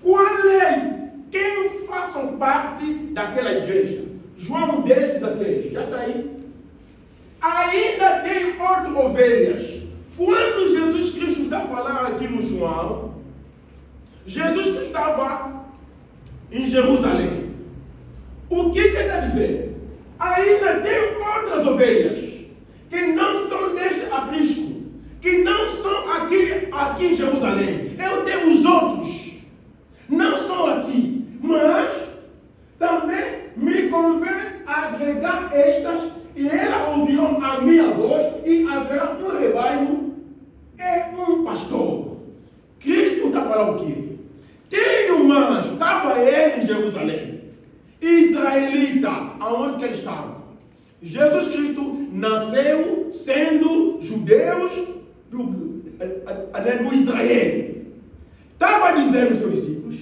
Speaker 1: Qual é? Quem façam parte daquela igreja? João 10,16. Já está aí. Ainda tem outras ovelhas. Quando Jesus Cristo está falando aqui no João, Jesus Cristo estava em Jerusalém. O que está dizendo? Ainda tem outras ovelhas que não são deste aprisco, que não são aqui em Jerusalém. Eu tenho os outros, não são aqui, mas também me convém agregar estas, e elas ouvirão a minha voz, e haverá um rebanho e um pastor. Cristo está falando o quê? Tem mas estava ele em Jerusalém, israelita, aonde que ele estava? Jesus Cristo nasceu sendo judeus do Israel. Estava dizendo aos seus discípulos: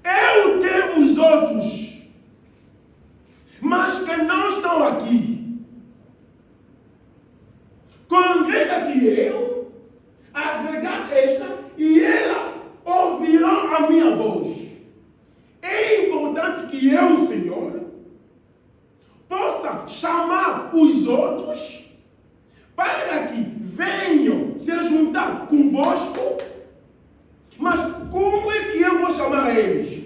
Speaker 1: eu tenho os outros, mas que não estão aqui. Congrega que eu, agregar esta, e ela ouvirão a minha voz. É importante que eu, Senhor, possa chamar os outros para que venham se juntar convosco. Mas como é que eu vou chamar eles?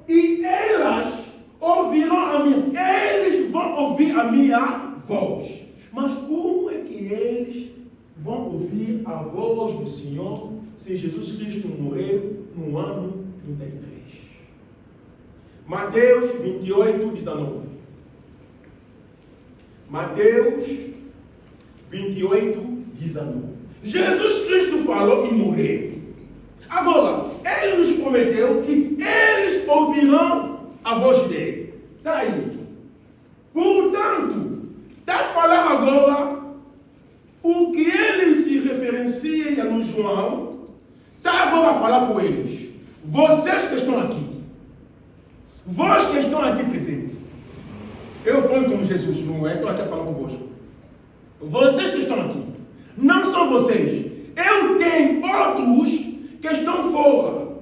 Speaker 1: E elas ouvirão a minha. Eles vão ouvir a minha voz. Mas como é que eles vão ouvir a voz do Senhor se Jesus Cristo morreu no ano 33? Mateus 28, 19. Mateus 28, 19. Jesus Cristo falou e morreu. Agora, Ele nos prometeu que eles ouvirão a voz dele. Está aí. Portanto, está falando agora o que ele se referencia no João. Está agora a falar com eles. Vocês que estão aqui. Vós que estão aqui presentes. Eu ponho como Jesus, não é? Estou aqui a falar convosco. Vocês que estão aqui. Não são vocês. Eu tenho outros que estão fora.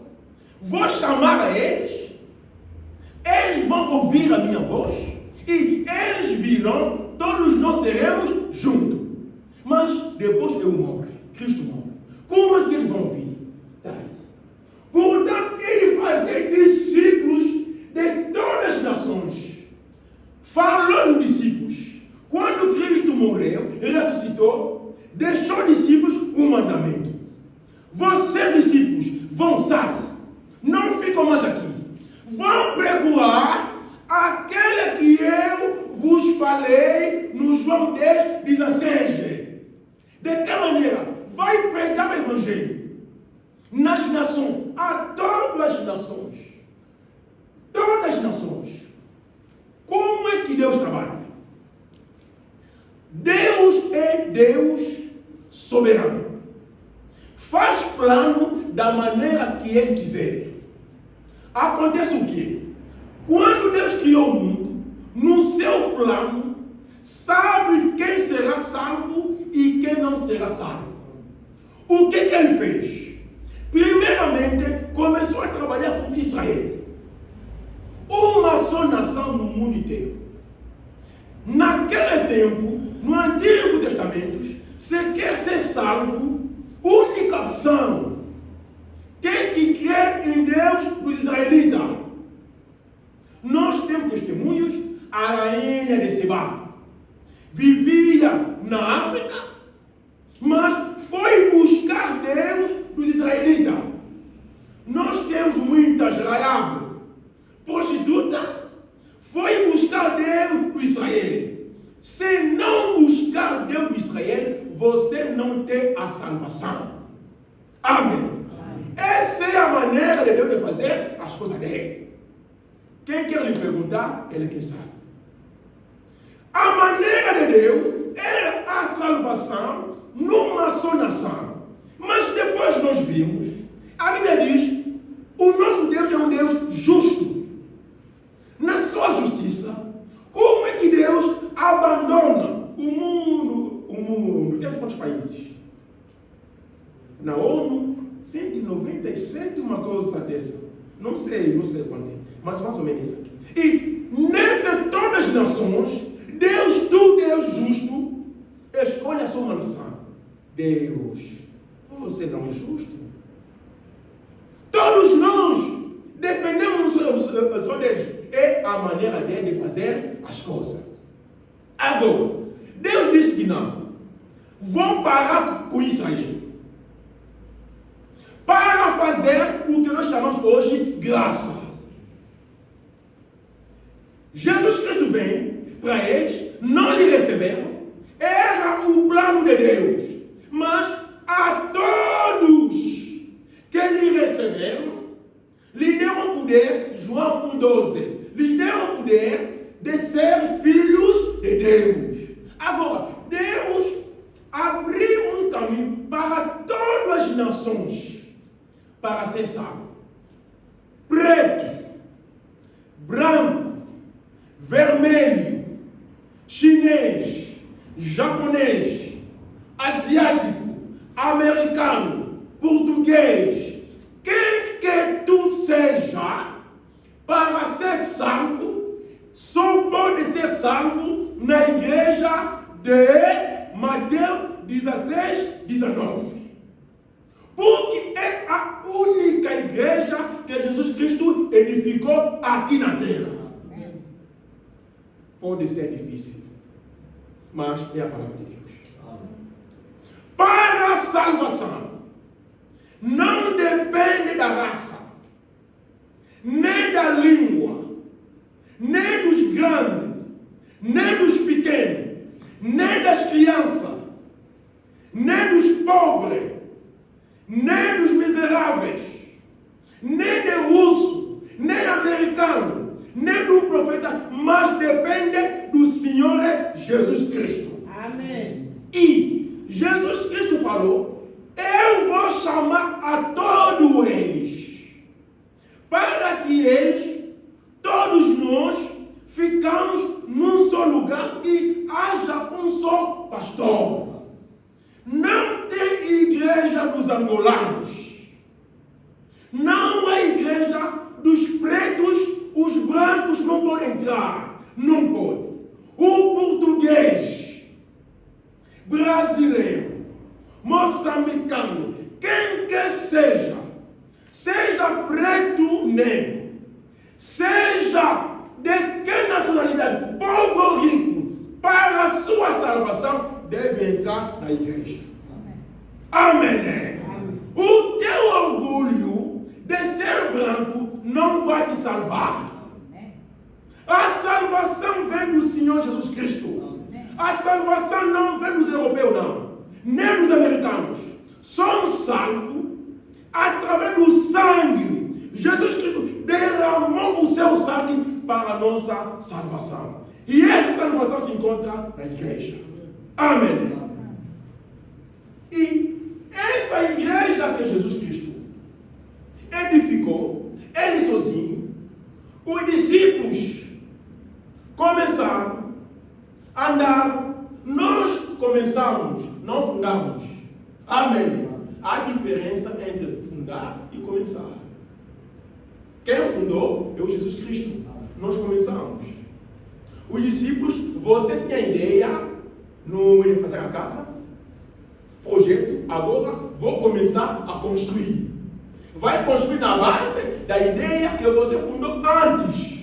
Speaker 1: Vou chamar a eles. Eles vão ouvir a minha voz. E eles virão. Todos nós seremos juntos. Mas depois eu morro. Cristo morre. Como é que eles vão ouvir? Tá. Portanto, ele fazia discípulos de todas as nações. Falou nos discípulos. Quando Cristo morreu e ressuscitou, deixou discípulos um mandamento. Vocês, discípulos, vão sair. Não ficam mais aqui. Vão procurar aquele que eu vos falei no João 10, 16. De que maneira? Vai pregar o Evangelho nas nações, a todas as nações. Todas as nações. Como é que Deus trabalha? Deus é Deus soberano. Faz plano da maneira que Ele quiser. Acontece o quê? Quando Deus criou o mundo, no seu plano, sabe quem será salvo e quem não será salvo. O que Ele fez? Primeiramente, começou a trabalhar com Israel. Uma só nação no mundo inteiro. Naquele tempo, no Antigo Testamento, se quer ser salvo, única opção, tem que crer em Deus dos israelitas. Nós temos testemunhos. A rainha de Seba vivia na África, mas foi buscar Deus dos israelitas. Nós temos muitas Raab, prostituta, foi buscar Deus do Israel. Se não buscar Deus do Israel, você não tem a salvação. Amém. Essa é a maneira de Deus de fazer as coisas dele. Quem quer lhe perguntar, ele que sabe. A maneira de Deus era a salvação numa só nação. Mas depois nós vimos, a Bíblia diz, o nosso Deus é um Deus justo. Na sua justiça, como é que Deus abandona o mundo? Temos quantos países? Na ONU, 197, uma coisa dessa. Não sei quanto é, mas mais ou menos isso aqui. E nessas todas as nações, Deus justo, escolhe a sua nação. Deus, você não é justo? Todos nós dependemos só deles. É a maneira dele de fazer as coisas. Agora, Deus disse que não. Vão parar com Israel. Para fazer o que nós chamamos hoje graça. Jesus Cristo vem para eles, não lhe receberam. Era o plano de Deus. Mas a todos que lhe receberam, lhe deram poder, João 1,12, lhes deram poder de ser filhos de Deus. Agora, Deus abriu um caminho para todas as nações, para ser salvo. Preto, branco, vermelho, chinês, japonês, asiático, americano, português, quem que tu seja, para ser salvo, só pode ser salvo na igreja de Mateus 16, 19. Porque é a única igreja que Jesus Cristo edificou aqui na terra. Pode ser difícil, mas é a palavra de Deus. Para a salvação, não depende da raça, nem da língua, nem dos grandes, nem dos pequenos, nem das crianças, nem dos pobres, nem dos miseráveis, nem de russo, nem americano, nem do profeta, mas depende do Senhor Jesus Cristo.
Speaker 2: Amém.
Speaker 1: E Jesus Cristo falou: eu vou chamar a todos eles, para que eles, todos nós, ficamos num só lugar e haja um só pastor. Não tem igreja dos angolanos, não há igreja dos pretos, os brancos não podem entrar, não podem. O português, brasileiro, moçambicano, quem quer seja preto, negro, seja de que nacionalidade, pobre ou rico, para a sua salvação, deve entrar na igreja. Amém. Amém. O teu orgulho de ser branco não vai te salvar. A salvação vem do Senhor Jesus Cristo. A salvação não vem dos europeus, não, nem dos americanos. Somos salvos através do sangue. Jesus Cristo derramou o seu sangue para a nossa salvação. E essa salvação se encontra na igreja. Amém. E essa igreja que Jesus Cristo edificou, ele sozinho, os discípulos começaram a andar. Nós começamos, não fundamos. Amém. Há diferença entre fundar e começar. Quem fundou é o Jesus Cristo. Nós começamos. Os discípulos, você tinha ideia, não ia fazer a casa? Projeto, agora vou começar a construir. Vai construir na base da ideia que você fundou antes.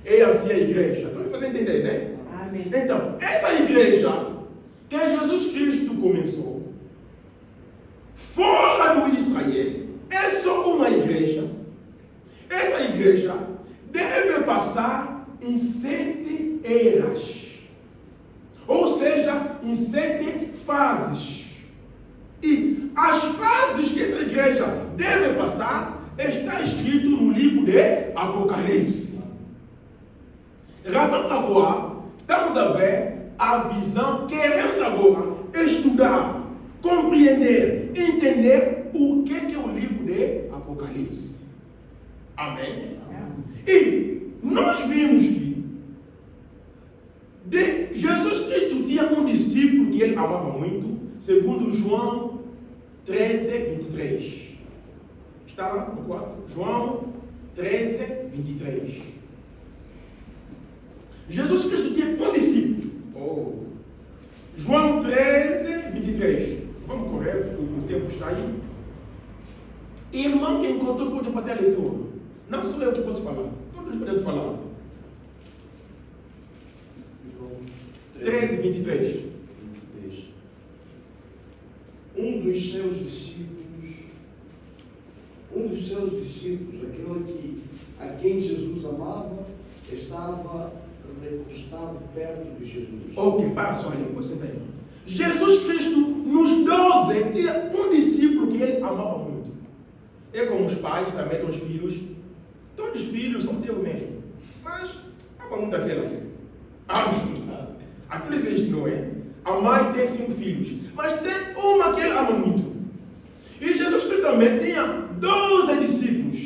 Speaker 1: É assim a igreja. Estão me fazendo entender, né?
Speaker 2: Amém.
Speaker 1: Então, essa igreja que Jesus Cristo começou, fora do Israel, é só uma igreja. Essa igreja deve passar em 7 eras. Ou seja, em 7 fases. E as fases que essa igreja deve passar está escrito no livro de Apocalipse. Razão pela qual estamos a ver a visão, queremos agora estudar, compreender, entender o que é o livro de Apocalipse. Amém? E nós vimos que Jesus Cristo tinha um discípulo que ele amava muito, segundo João 13, 23. Está lá no quadro? João 13, 23. Jesus Cristo tinha um discípulo. João 13, 23. Vamos correr, porque o tempo está aí. Irmão que encontrou pode fazer a leitura. Não sou eu que posso falar. Todos podemos falar.
Speaker 3: João
Speaker 1: 13, 23.
Speaker 3: Um dos seus discípulos, aquele a quem Jesus amava, estava recostado perto de Jesus.
Speaker 1: Ok, para só aí, você está aí. Jesus Cristo, nos 12, tinha um discípulo que ele amava muito. É como os pais também têm os filhos. Todos os filhos são teus mesmo. Mas, ama muito aquele aí. Amém. Aquilo existe, não é? A mãe tem 5 filhos. Mas tem uma que ele ama muito. E Jesus Cristo também tinha 12 discípulos.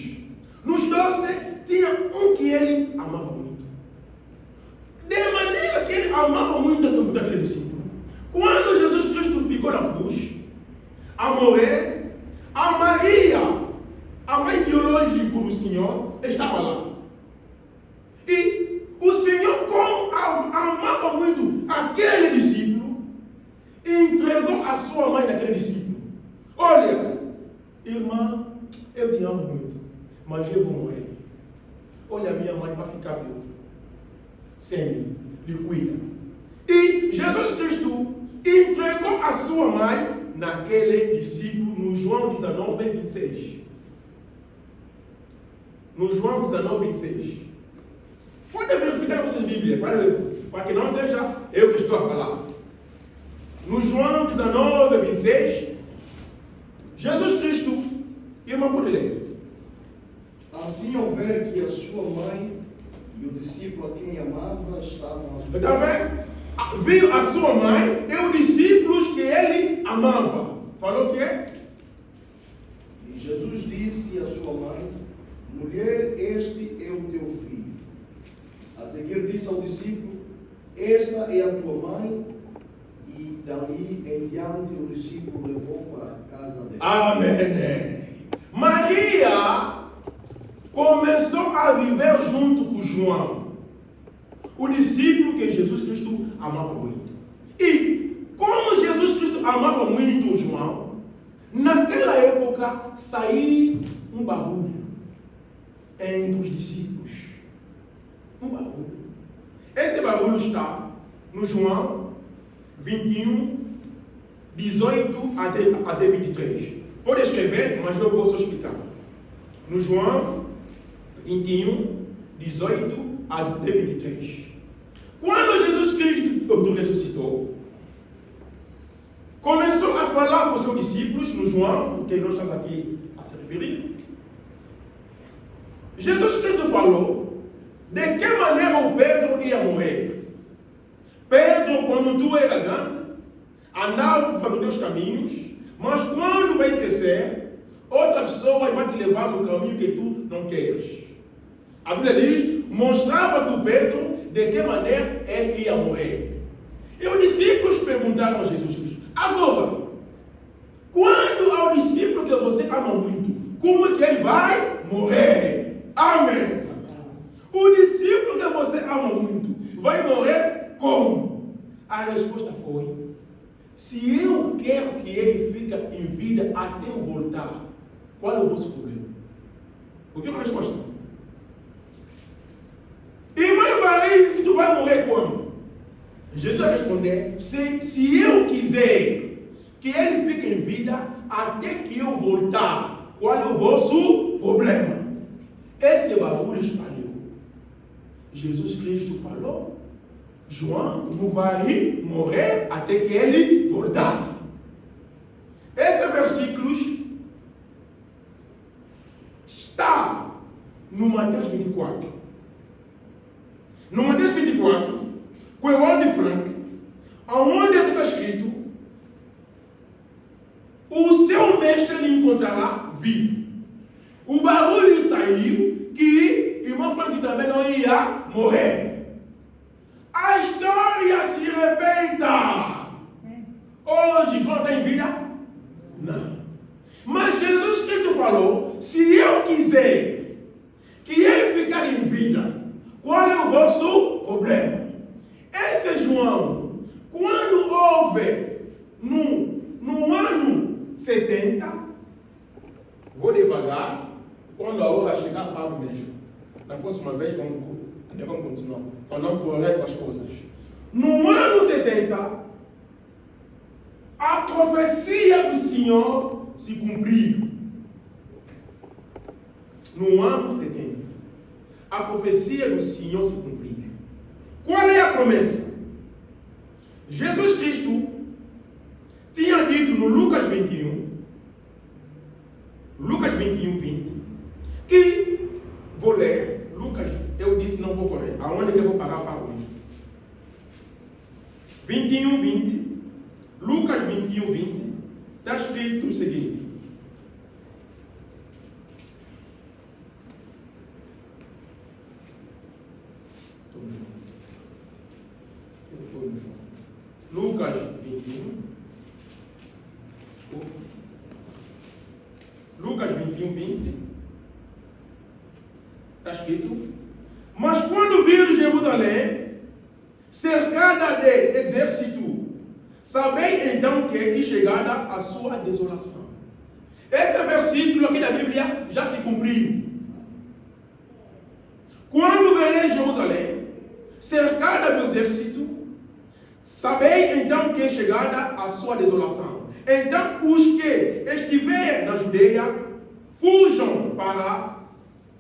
Speaker 1: Nos 12, tinha um que ele amava muito. De maneira que ele amava muito daquele discípulo. Quando Jesus Cristo ficou na cruz, a morrer, a Maria, a mãe biológica do Senhor, estava lá. E o Senhor, como amava muito aquele discípulo, entregou a sua mãe naquele discípulo. Olha, irmã, eu te amo muito, mas eu vou morrer. Olha, minha mãe vai ficar viúva. Sem mim, lhe cuida. E Jesus Cristo entregou a sua mãe naquele discípulo no João 19, 26. No João 19, 26. Pode verificar nas vossas Bíblias, para que não seja eu que estou a falar. No João 19, 26, Jesus Cristo, irmão, pode ler.
Speaker 3: Assim, ao ver que a sua mãe e o discípulo a quem amava estavam
Speaker 1: Está vendo? Viu a sua mãe e os discípulos que ele amava. Falou o quê?
Speaker 3: E Jesus disse à sua mãe: mulher, este é o teu filho. A seguir disse ao discípulo: esta é a tua mãe. E dali em diante o discípulo levou para a casa dele.
Speaker 1: Amém. Maria começou a viver junto com João, o discípulo que Jesus Cristo amava muito. E como Jesus Cristo amava muito João, naquela época saiu um barulho entre os discípulos. Um barulho. Esse barulho está no João 21, 18 até 23. Pode escrever, mas eu vou só explicar. No João 21, 18 até 23. Quando Jesus Cristo ressuscitou, começou a falar com os seus discípulos, no João, que nós estamos aqui a se referir. Jesus Cristo falou de que maneira o Pedro ia morrer. Pedro, quando tu era grande, andava para os teus caminhos, mas quando vai crescer, outra pessoa vai te levar no caminho que tu não queres. A Bíblia diz, mostrava que o Pedro, de que maneira ele ia morrer. E os discípulos perguntaram a Jesus Cristo: agora, quando ao discípulo que você ama muito, como é que ele vai morrer? Amém. O discípulo que você ama muito vai morrer como? A resposta foi: se eu quero que ele fique em vida até eu voltar, qual é o vosso problema? Ouviu a resposta? Irmã Evaristo, tu vai morrer quando? Jesus vai responder: se eu quiser que ele fique em vida até que eu voltar, qual é o vosso problema? Esse barulho espalhou. Jesus Cristo falou: João não vai morrer até que ele voltar. Esse versículo está no Mateus 24. No Mateus 24, com o Wald Frank, está escrito: o seu mestre lhe encontrará vivo. O barulho saiu que irmão Frank também não ia morrer. A história se repita. Hoje João está em vida? Não. Mas Jesus Cristo falou: se eu quiser que ele ficar em vida, qual é o vosso problema? Esse é João. Quando houve no ano 70, vou devagar, quando a hora chegar, paro mesmo. Na próxima vez vamos continuar, para não correr com as coisas. No ano 70, a profecia do Senhor se cumpriu. No ano 70, a profecia do Senhor se cumpriu. Qual é a promessa? Jesus Cristo tinha dito no Lucas 21, 20, que, vou ler, Lucas, eu disse não vou correr, aonde que eu vou parar para hoje? 20, Lucas 21, 20, está escrito o seguinte: Lucas 21, desculpa. Lucas 21, 20, está escrito: mas quando viram Jerusalém cercada de exército, sabei então que é chegada a sua desolação. Esse versículo aqui da Bíblia já se cumpriu. Quando vereis Jerusalém cercada do exército, sabei então que é chegada a sua desolação. Então os que estiverem na Judeia, fujam para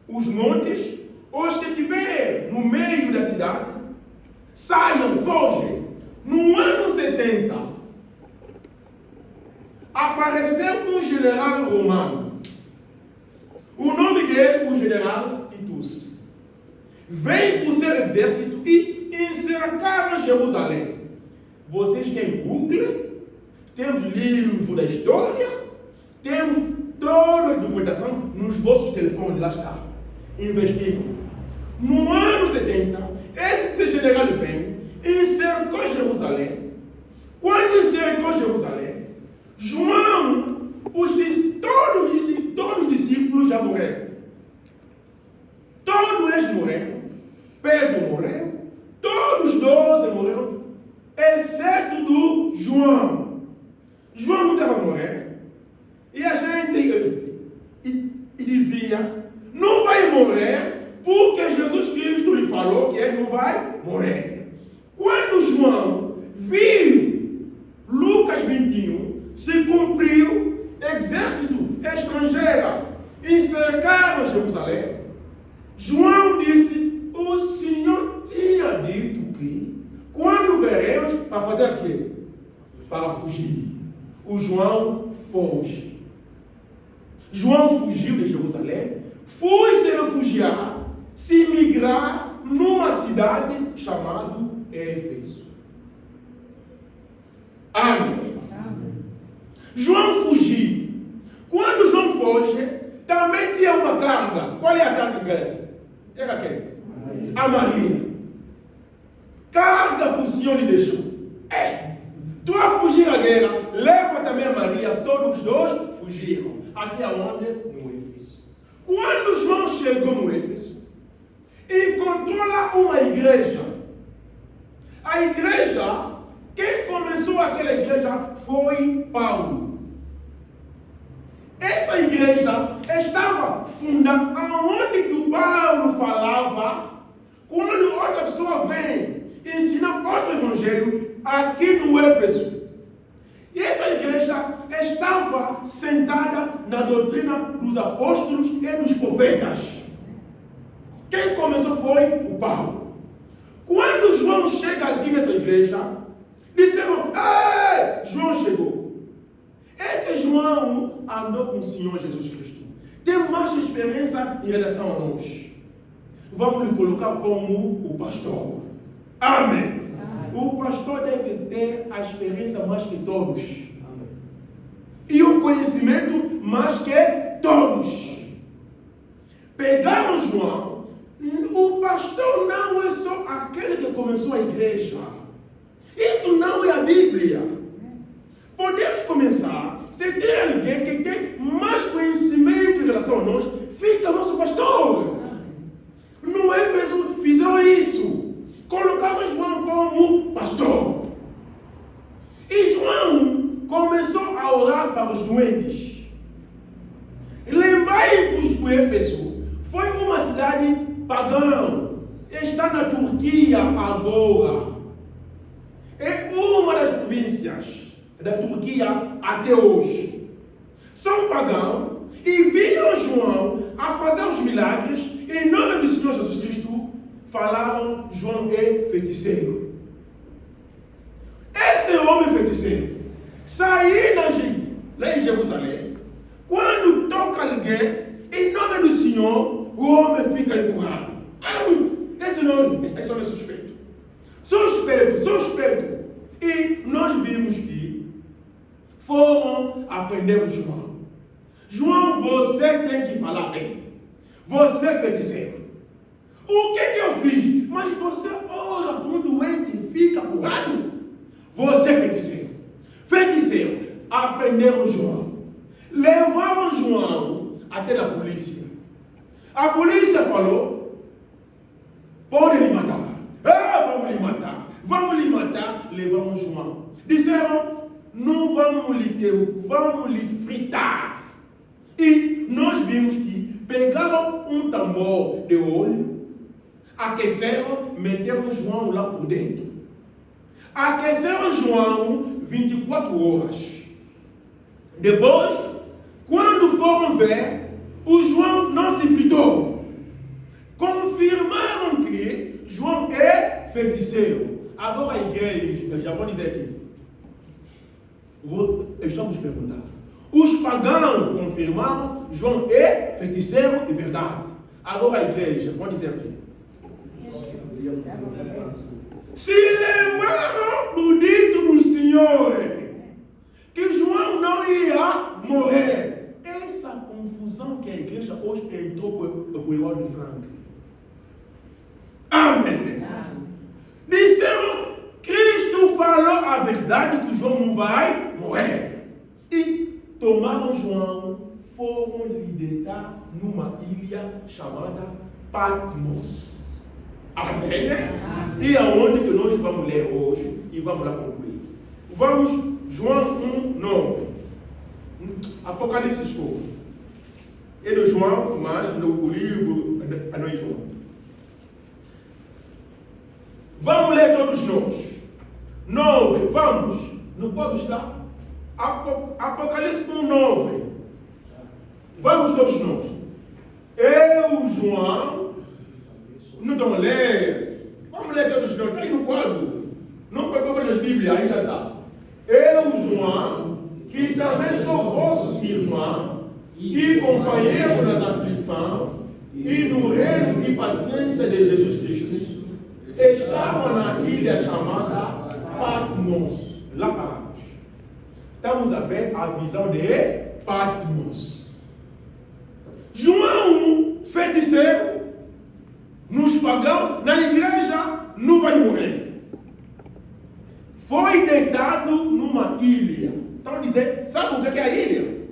Speaker 1: os montes. Os que estiverem no meio da cidade, saiam, fogem. No ano 70, apareceu um general romano. O nome dele, o general Titus. Vem com o seu exército e encercaram Jerusalém. Vocês têm Google, temos livro da história, temos toda a documentação nos vossos telefones, lá está. Investigam. No ano 70, esse general vem, encercou Jerusalém. Quando encercou Jerusalém, João, todos os discípulos já morreram. Todos eles morreram. Pedro morreu. Todos os 12 morreram, exceto do João. João não estava morrer. E a gente dizia: não vai morrer, porque Jesus Cristo lhe falou que ele não vai morrer. Quando João viu Lucas 21, se cumpriu, exército estrangeiro encercaram Jerusalém. João disse: o Senhor tinha dito que quando veremos, para fazer o quê? Para fugir. O João foge. João fugiu de Jerusalém, foi se refugiar, se migrar numa cidade chamada Éfeso. Amém. Amém. João fugiu. Quando João foge, também tinha uma carga. Qual é a carga dele? Era quem? A Maria. Carga que o Senhor lhe deixou. Tu a fugir da guerra, leva também a Maria. Todos os dois fugiram. Até onde? No Éfeso. Quando João chegou no Éfeso, encontrou lá uma igreja. A igreja, quem começou aquela igreja foi Paulo. Essa igreja estava fundada aonde que o Paulo falava. Quando outra pessoa vem ensinar outro evangelho aqui no Éfeso. E essa igreja estava sentada na doutrina dos apóstolos e dos profetas. Quem começou foi o Paulo. Quando João chega aqui nessa igreja, disseram: ei, João chegou. Esse João andou com o Senhor Jesus Cristo. Tem mais experiência em relação a nós. Vamos lhe colocar como o pastor. Amém. o pastor deve ter a experiência mais que todos. E o conhecimento mais que todos. Pegaram João, o pastor não é só aquele que começou a igreja. Isso não é a Bíblia. Podemos começar, se tem alguém que tem mais conhecimento em relação a nós, fica nosso pastor. No Éfeso fizeram isso. Colocaram João como pastor. E João começou a orar para os doentes. Lembrai-vos que Éfeso foi uma cidade pagã. Está na Turquia agora. É uma das províncias da Turquia até hoje. São pagãos e viram João a fazer os milagres em nome do Senhor Jesus Cristo. Falavam, João é feiticeiro. Esse homem feiticeiro sair lá em Jerusalém, quando toca alguém, em nome do Senhor, o homem fica empurrado. Esse nome é suspeito. Suspeito. E nós vimos que foram aprender o João. João, você tem que falar bem. Você é feiticeiro. O que eu fiz? Mas você ora para um doente e fica curado? Você é feiticeiro. Feiticeiro. Aprenderam João. Levaram João até a polícia. A polícia falou, pode lhe matar. Vamos lhe matar. Levamos João. Disseram, não vamos lhe fritar. E nós vimos que pegaram um tambor de óleo, aqueceram, meteram João lá por dentro. Aqueceram João 24 horas. Depois, quando foram ver, o João não se fritou. Confirmaram que João é feiticeiro. Agora a igreja, já vou dizer aqui. Estamos perguntando. Os pagãos confirmaram João é feiticeiro de verdade. Agora a igreja, vou dizer aqui. Se lembraram do dito do Senhor que João não ia morrer. Essa confusão que a igreja hoje entrou com o Eduardo Frank. Amém. Disseram, Cristo falou a verdade que João não vai morrer. E tomaram João, foram lhe deitar numa ilha chamada Patmos. Amém? E aonde que nós vamos ler hoje e vamos lá concluir. Vamos, João 1:9. Apocalipse, desculpa. É do João, mas no livro não é João. Vamos ler todos nós. 9, vamos. Não pode estar? Apocalipse 1:9. Vamos todos nós. Eu, João, não estão a ler. Vamos ler todos nós. Está aí no quadro. Não pegou para as Bíblias, aí já está. Eu, João, que também sou vosso irmão e companheiro na aflição e no reino de paciência de Jesus Cristo, estava na ilha chamada Patmos. Lá paramos. Estamos a ver a visão de Patmos. João, feiticeiro, nos pagãos, na igreja, não vai morrer. Foi deitado numa ilha. Então dizer, sabe o que é a ilha?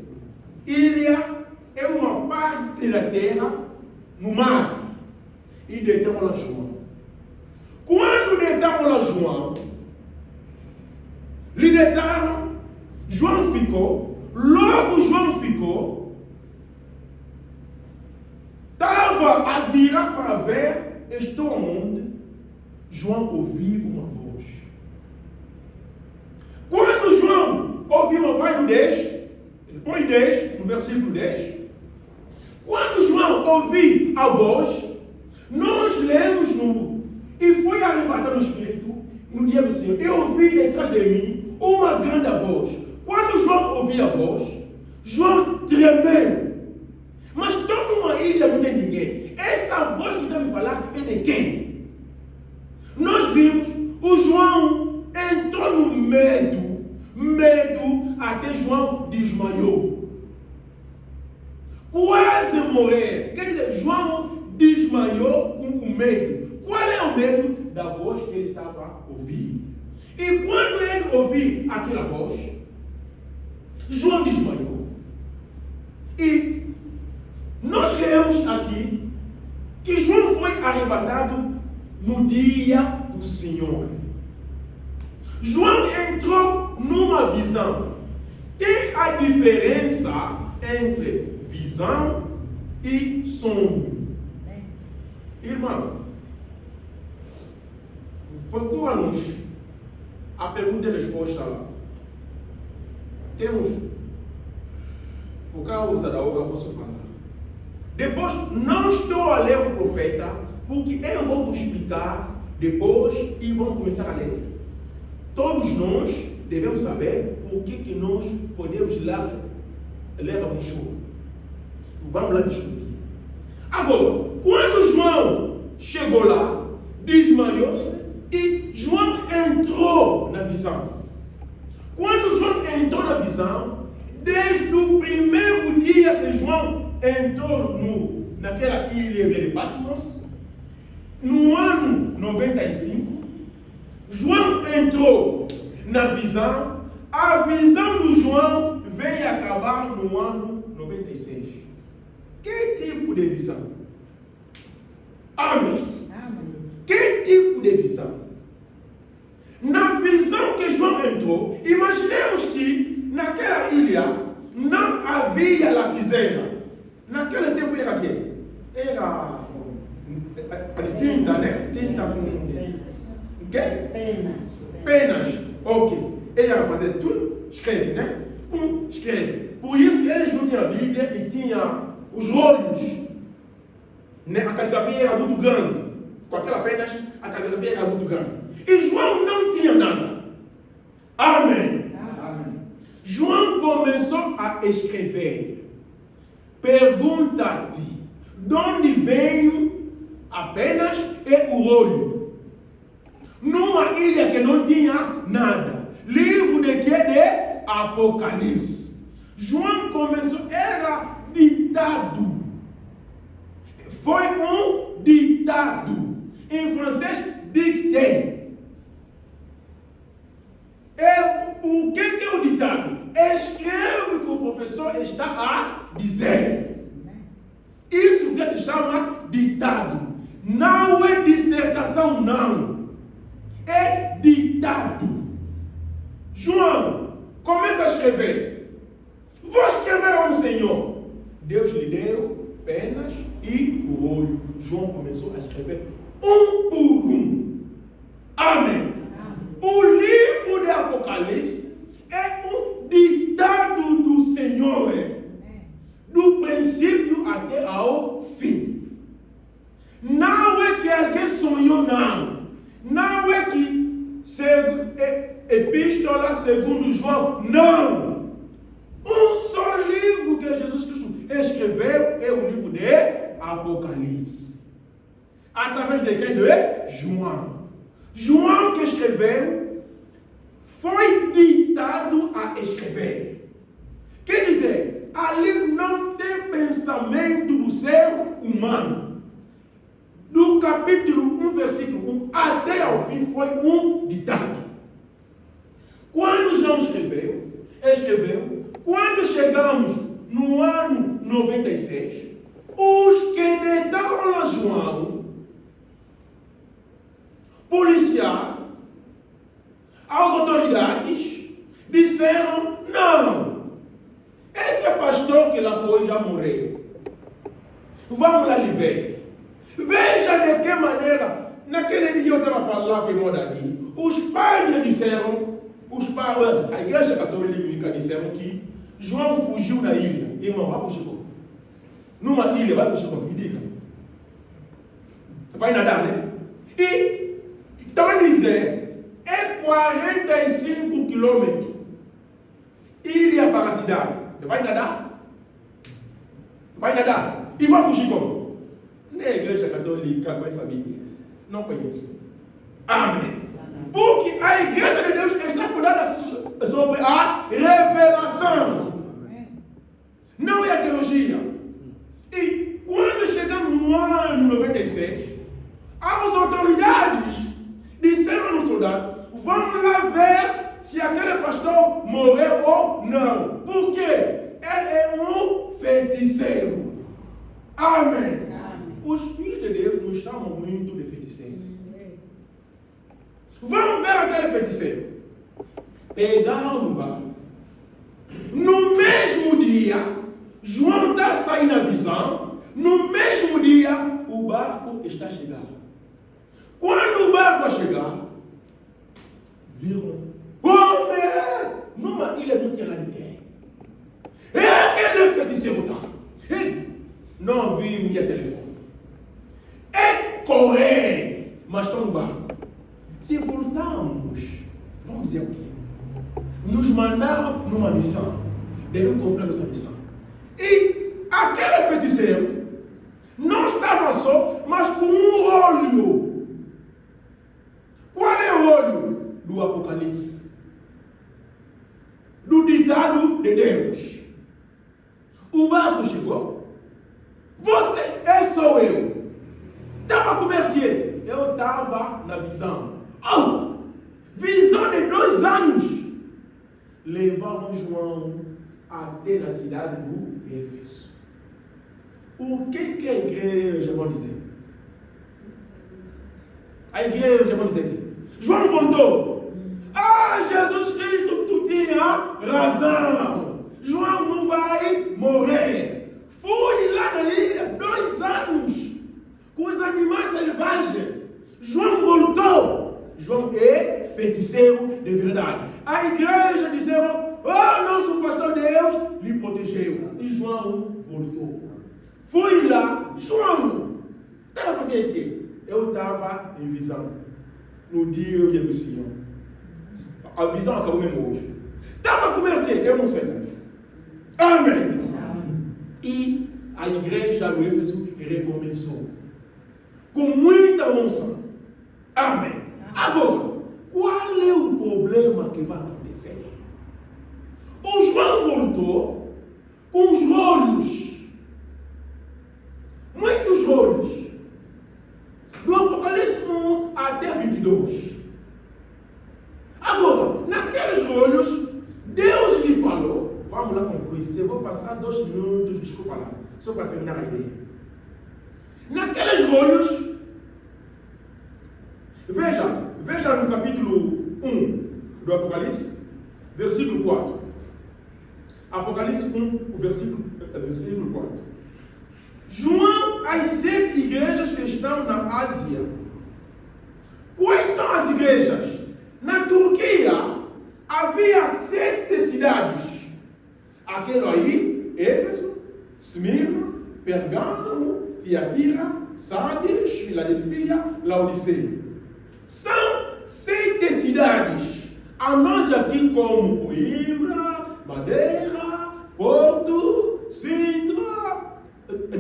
Speaker 1: Ilha é uma parte da terra no mar. E deitamos lá João. Quando deitamos lá João, lhe deitaram, João ficou, logo João ficou, estava a virar para ver, estou onde? João ouviu uma voz. Quando João ouviu uma voz no 10, ele põe 10, no versículo 10. Quando João ouviu a voz, nós lemos e foi arrebatado no Espírito, no dia do Senhor. Eu ouvi detrás de mim uma grande voz. Quando João ouviu a voz, João tremeu. Mas estou numa ilha, não tem ninguém. Essa voz que está me falar é de quem? Nós vimos o João medo, até João desmaiou. Quase morrer. Quer dizer, João desmaiou com o medo. Qual é o medo? Da voz que ele estava ouvindo. E quando ele ouviu aquela voz, João desmaiou. E nós lemos aqui que João foi arrebatado no dia do Senhor. João entrou numa visão. Tem a diferença entre visão e sonho. Irmão, procura-nos a pergunta e resposta lá. Temos, por causa da obra, eu posso falar. Depois, não estou a ler o profeta, porque eu vou vos explicar depois e vamos começar a ler. Todos nós devemos saber por que nós podemos ler a Bushua. Vamos lá descobrir. Agora, quando João chegou lá, desmaiou-se e João entrou na visão. Quando João entrou na visão, desde o primeiro dia que João entrou naquela ilha de Patmos, no ano 95, João entrou na visão. A visão do João veio acabar no ano 96. Que tipo de visão? Amém. Que tipo de visão? Na visão que João entrou, imaginemos que naquela ilha não havia lapiseira. Naquele tempo era o quê? Era tinta, né? Tinta com... Penas. Ok. Ele ia fazer tudo, escreve, né? Escreve. Por isso eles não tinham Bíblia e tinham os olhos. Né? A caligrafia era muito grande. Com aquela penas, a caligrafia era muito grande. E João não tinha nada. Amém. Amém. João começou a escrever. Pergunta-te, de onde veio apenas e o olho? Numa ilha que não tinha nada. Livro de que? De Apocalipse. João começou, era ditado. Foi um ditado. Em francês, dictée. O que é o ditado? Escreve o que o professor está a dizer. Isso que se chama ditado. Não é dissertação, não. É ditado. João, começa a escrever. Vou escrever ao Senhor. Deus lhe deu penas e o olho. João começou a escrever um por um. Amém. O livro de Apocalipse é um ditado do Senhor. Do princípio até ao fim. Não é que alguém sonhou, não. Não é que epístola segundo João, não. Um só livro que Jesus Cristo escreveu é o livro de Apocalipse. Através de quem? De João. João que escreveu foi ditado a escrever. Quer dizer, ali não tem pensamento do ser humano. Do capítulo 1, versículo 1 até ao fim foi um ditado. Quando João escreveu, quando chegamos no ano 96, os que deitaram a João, policial, as autoridades, disseram, não, esse pastor que lá foi já morreu. Vamos lá lhe ver. Veja de que maneira, naquele dia eu estava falando com o irmão daqui, os padres disseram, a igreja católica disseram que João fugiu da ilha. Irmão, vai fugir como? Numa ilha, vai fugir como? Me diga. Vai nadar, né? E, então dizer, é 45 quilômetros. Ilha para a cidade. Vai nadar? Vai nadar. E vai fugir como? Nem a igreja católica com essa Bíblia. Não conheço. Amém. Porque a igreja de Deus está fundada sobre a revelação. Não é a teologia. E quando chegamos no ano 96, as autoridades disseram no soldado: vamos lá ver se aquele pastor morreu ou não. Por quê? Ele é um feiticeiro. Amém. Os filhos de Deus nos chamam muito de feiticeiro. Vamos ver aquele feiticeiro. Pegaram no barco. No mesmo dia, João está saindo na visão. No mesmo dia, o barco está chegando. Quando o barco chegar, viram: homem! Numa ilha não tinha lá ninguém. É aquele feiticeiro tá. Não vi via telefone. É correr, mas estão no barco. Se voltarmos, vamos dizer o quê? Nos mandaram numa missão. Devemos cumprir nossa missão. E aquele feiticeiro não estava só, mas com um olho. Qual é o olho? Do Apocalipse. Do ditado de Deus. O barco chegou. Você sou eu. Estava como é que é? Eu estava na visão. Oh! Visão de 2 anos. Levaram João até na cidade do Éfeso. O que a igreja vai dizer? A igreja vai dizer aqui: João voltou. Ah, Jesus Cristo, tu tinha razão. João não vai morrer. Fui lá na ilha 2 anos com os animais selvagens. João voltou. João é feiticeiro de verdade. A igreja disseram: oh, nosso pastor Deus lhe protegeu. E João voltou. Fui lá. João estava fazendo o quê? Eu estava em visão. No dia do Senhor. A visão acabou mesmo hoje. Estava comendo o quê? Eu não sei também. Amém. E a igreja do Éfeso recomeçou. Com muita unção. Amém. Agora, qual é o problema que vai acontecer? O João voltou com os olhos. Muitos olhos. Do Apocalipse 1 até 22. Agora, naqueles olhos, Deus lhe falou. Vamos lá concluir. Se eu vou passar 2 minutos, desculpa lá, só para terminar a ideia. Naqueles olhos, veja no capítulo 1 do Apocalipse, versículo 4. Apocalipse 1, o versículo 4. João, as 7 igrejas que estão na Ásia. Quais são as igrejas? Na Turquia, havia 7 cidades. Aquele aí: Éfeso, Esmirna, Pergamo, Tiatira, Sardes, Filadélfia, Laodiceia. São 7 cidades. A nós aqui como Coimbra, Madeira, Porto, Sintra,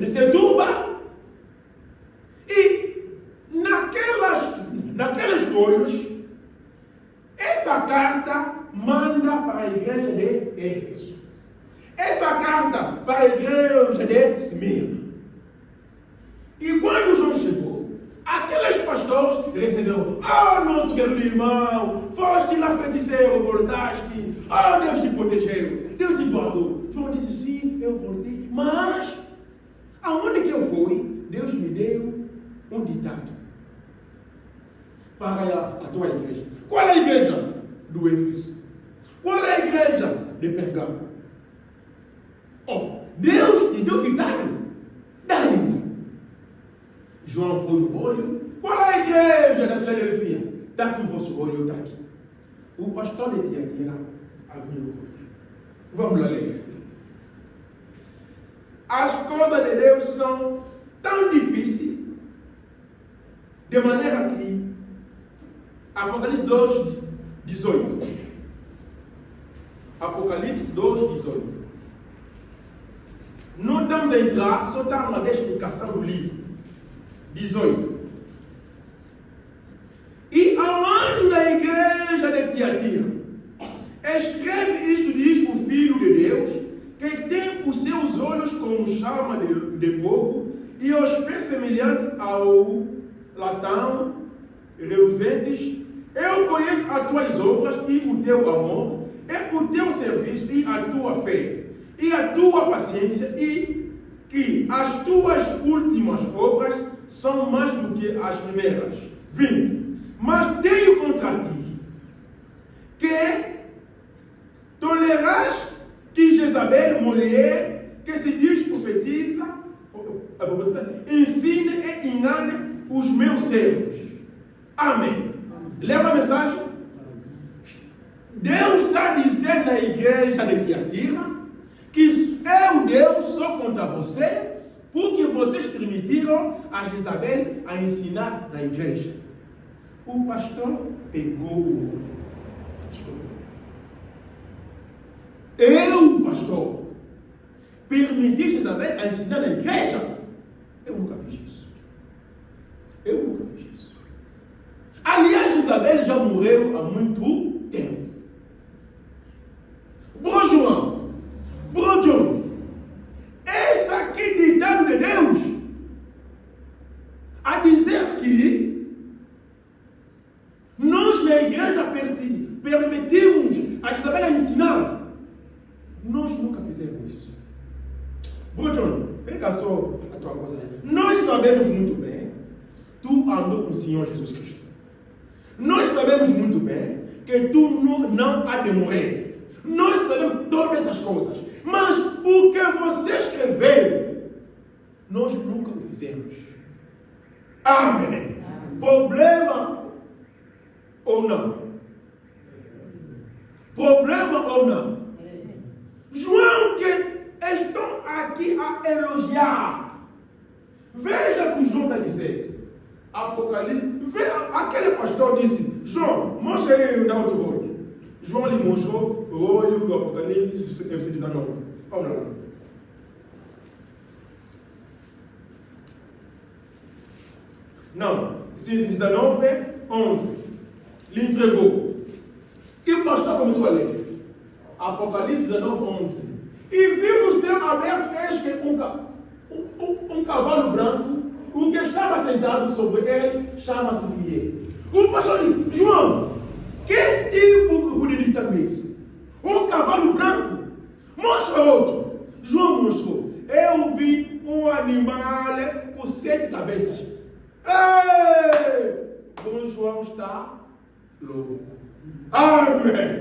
Speaker 1: Setúbal. E naqueles olhos, essa carta manda para a igreja de Éfeso. Essa carta para a igreja de Esmirna. E quando João chegou, aqueles pastores receberam: oh, nosso querido irmão, foste lá feiticeiro, voltaste. Oh, Deus te protegeu, Deus te guardou. João disse: sim, eu voltei. Mas, aonde que eu fui, Deus me deu um ditado para a tua igreja. Qual é a igreja do Éfeso? Qual é a igreja de Pergamo? Oh, Deus te deu ditado. Daí, João foi no olho. Qual é a igreja da Filadélfia? Está aqui o vosso olho, está aqui. O pastor de Tiatira abriu o olho. Vamos lá ler. As coisas de Deus são tão difíceis, de maneira que Apocalipse 2, 18. Apocalipse 2, 18. Não estamos a entrar, só está uma explicação do livro. 18. E ao anjo da igreja os seus olhos como chama de fogo, e os pés semelhantes ao latão, reluzentes. Eu conheço as tuas obras e o teu amor, e o teu serviço e a tua fé, e a tua paciência, e que as tuas últimas obras são mais do que as primeiras. 20. Mas tenho contra ti que toleras que Jezabel, mulher, que se diz profetiza, ensine e engane os meus servos. Amém. Leva a mensagem? Deus está dizendo na igreja de Tiatira que eu, Deus, sou contra você, porque vocês permitiram a Jezabel a ensinar na igreja. O pastor pegou o eu, pastor, permiti Jezabel a ensinar na igreja? Eu nunca fiz isso. Eu nunca fiz isso. Aliás, Jezabel já morreu há muito tempo. Bom João, bom John, esse aqui ditado de Deus a dizer que nós na igreja permitimos a Jezabel a ensinar. Nós nunca fizemos isso. Bom John, pega só a tua coisa. Nós sabemos muito bem, tu andou com o Senhor Jesus Cristo. Nós sabemos muito bem que tu não há de morrer. Nós sabemos todas essas coisas. Mas o que você escreveu, nós nunca o fizemos. Amém. Problema ou não? Problema ou não? João, que estão aqui a elogiar. Veja o que João está dizendo. Apocalipse. Aquele pastor disse: João, mostra aí o outro olho. João lhe mostrou o olho do Apocalipse 19. Vamos lá. Não, 19, 11. Lhe entregou. E o pastor começou a ler. Apocalipse 19, 11. E viu no céu aberto, eis que um cavalo branco, o que estava sentado sobre ele, chama-se Fiel. O pastor disse: João, que tipo de ditado é isso? Um cavalo branco? Mostra outro. João mostrou. Eu vi um animal com 7 cabeças. Ei! Então João está louco. Amém.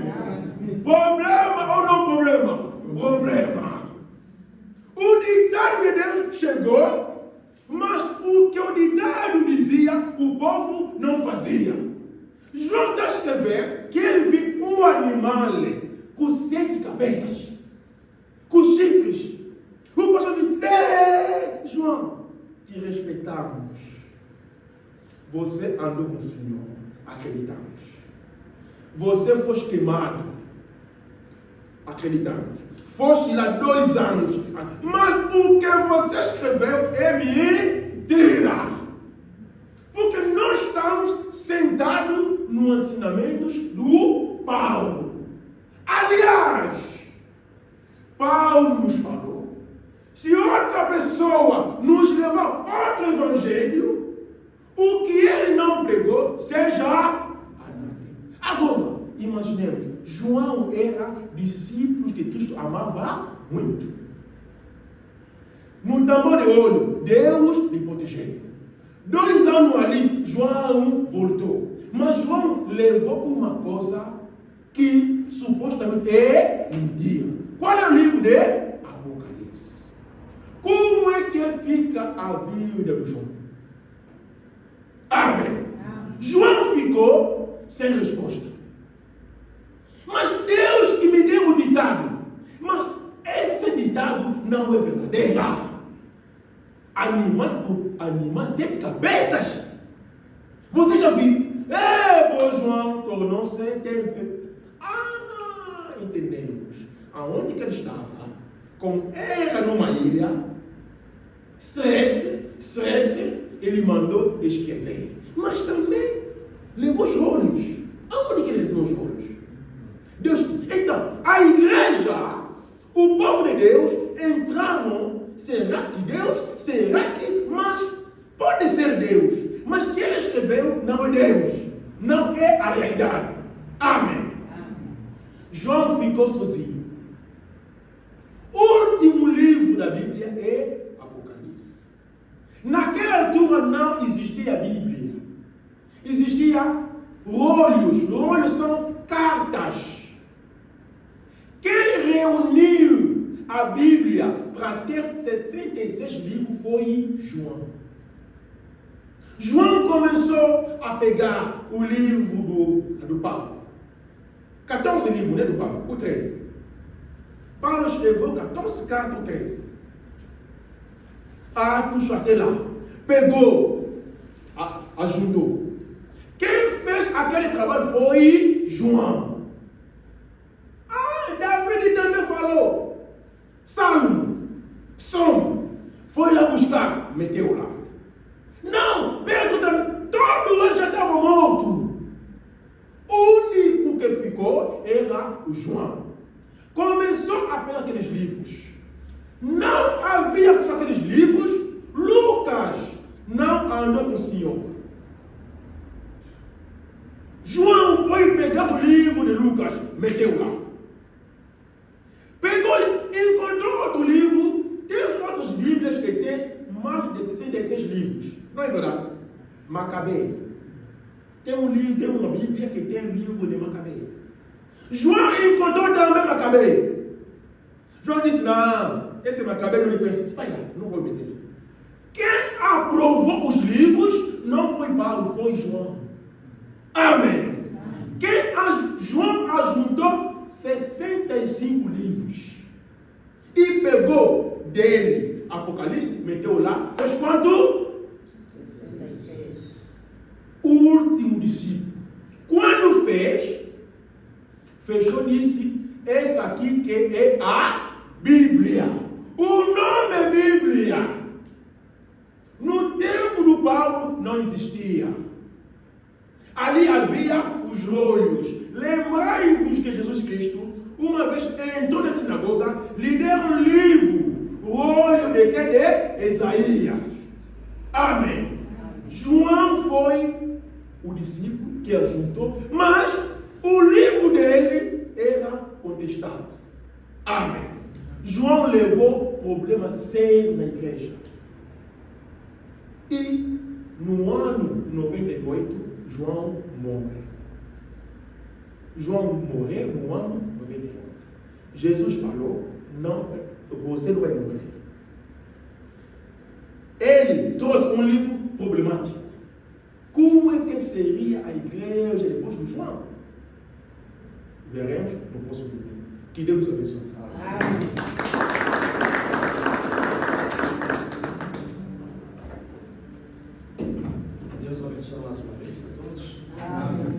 Speaker 1: Problema ou não problema? Problema. O ditado de Deus chegou, mas o que o ditado dizia, o povo não fazia. João está a escrever que ele viu um animal com 7 cabeças, com chifres. O pastor diz: João, te respeitamos. Você andou com o Senhor, acreditamos. Você foi queimado, acreditamos. Foste lá 2 anos, mas o que você escreveu é mentira. Porque nós estamos sentados nos ensinamentos do Paulo. Aliás, Paulo nos falou: se outra pessoa nos levar outro evangelho, o que ele não pregou, seja anátema. Agora, imaginemos, João era discípulo que Cristo amava muito. No tamanho de olho, Deus lhe protegeu. 2 anos ali, João voltou. Mas João levou uma coisa que supostamente é mentira. Qual é o livro de Apocalipse? Como é que fica a vida do João? Amém. João ficou sem resposta. Mas Deus que me deu o ditado. Mas esse ditado não é verdadeiro. Animal 7 cabeças. Você já viu? João tornou-se tempo. Entendemos. Aonde que ele estava? Como era numa ilha, estresse, ele mandou escrever. Mas também levou os olhos. Aonde que ele recebeu os olhos? Deus. Então, a igreja, O povo de Deus entraram. Será que Deus? Será que? Mas pode ser Deus. Mas quem ele escreveu não é Deus. Não é a realidade. Amém. João ficou sozinho. O último livro da Bíblia é Apocalipse. Naquela altura não existia a Bíblia. Existia rolhos. Rolhos são cartas. Quem reuniu a Bíblia para ter 66 livros foi João. João começou a pegar o livro do Paulo. 14 livros, né, do Paulo? O 13. Paulo escreveu 14 cartas, o 13. Atos até lá. Pegou, ajudou. Quem fez aquele trabalho foi João. David também falou. Salmo, Psalmo. Foi lá buscar, meteu lá. Não, Pedro também. Todo mundo já estava morto. O único que ficou era o João. Começou a pegar aqueles livros. Não havia só aqueles livros. Lucas não andou com o Senhor. João foi pegar o livro de Lucas, meteu lá. Pegou, encontrou outro livro. Tem outras Bíblias que tem mais de 66 livros. Não é verdade? Macabeio. Tem um livro, tem uma Bíblia que tem o livro de Macabeio. João encontrou também Macabeio. João disse: não, esse Macabeio não lhe conhece. Vai lá, não vou meter. Quem aprovou os livros não foi Paulo, foi João. Amém. João ajuntou 65 livros. E pegou dele Apocalipse, meteu lá. Fez quanto?
Speaker 2: 66.
Speaker 1: O último discípulo. Quando fez, fechou e disse: essa aqui que é a Bíblia. O nome é Bíblia. No tempo do Paulo não existia. Ali havia os rolhos. Lembrai-vos que Jesus Cristo, uma vez entrou na sinagoga, lhe deram um livro, o rolho de que? De Isaías. Amém. João foi o discípulo que ajuntou, mas o livro dele era contestado. Amém. João levou problemas sérios na igreja. E no ano 98, João morre. João morreu no ano 98. Jesus falou: não, você não vai morrer. Ele trouxe um livro problemático. Como é que seria a igreja depois de João? Veremos no próximo vídeo. Que Deus nos abençoe.
Speaker 2: Amém.
Speaker 3: Deus abençoe mais uma vez a todos.
Speaker 2: Amém.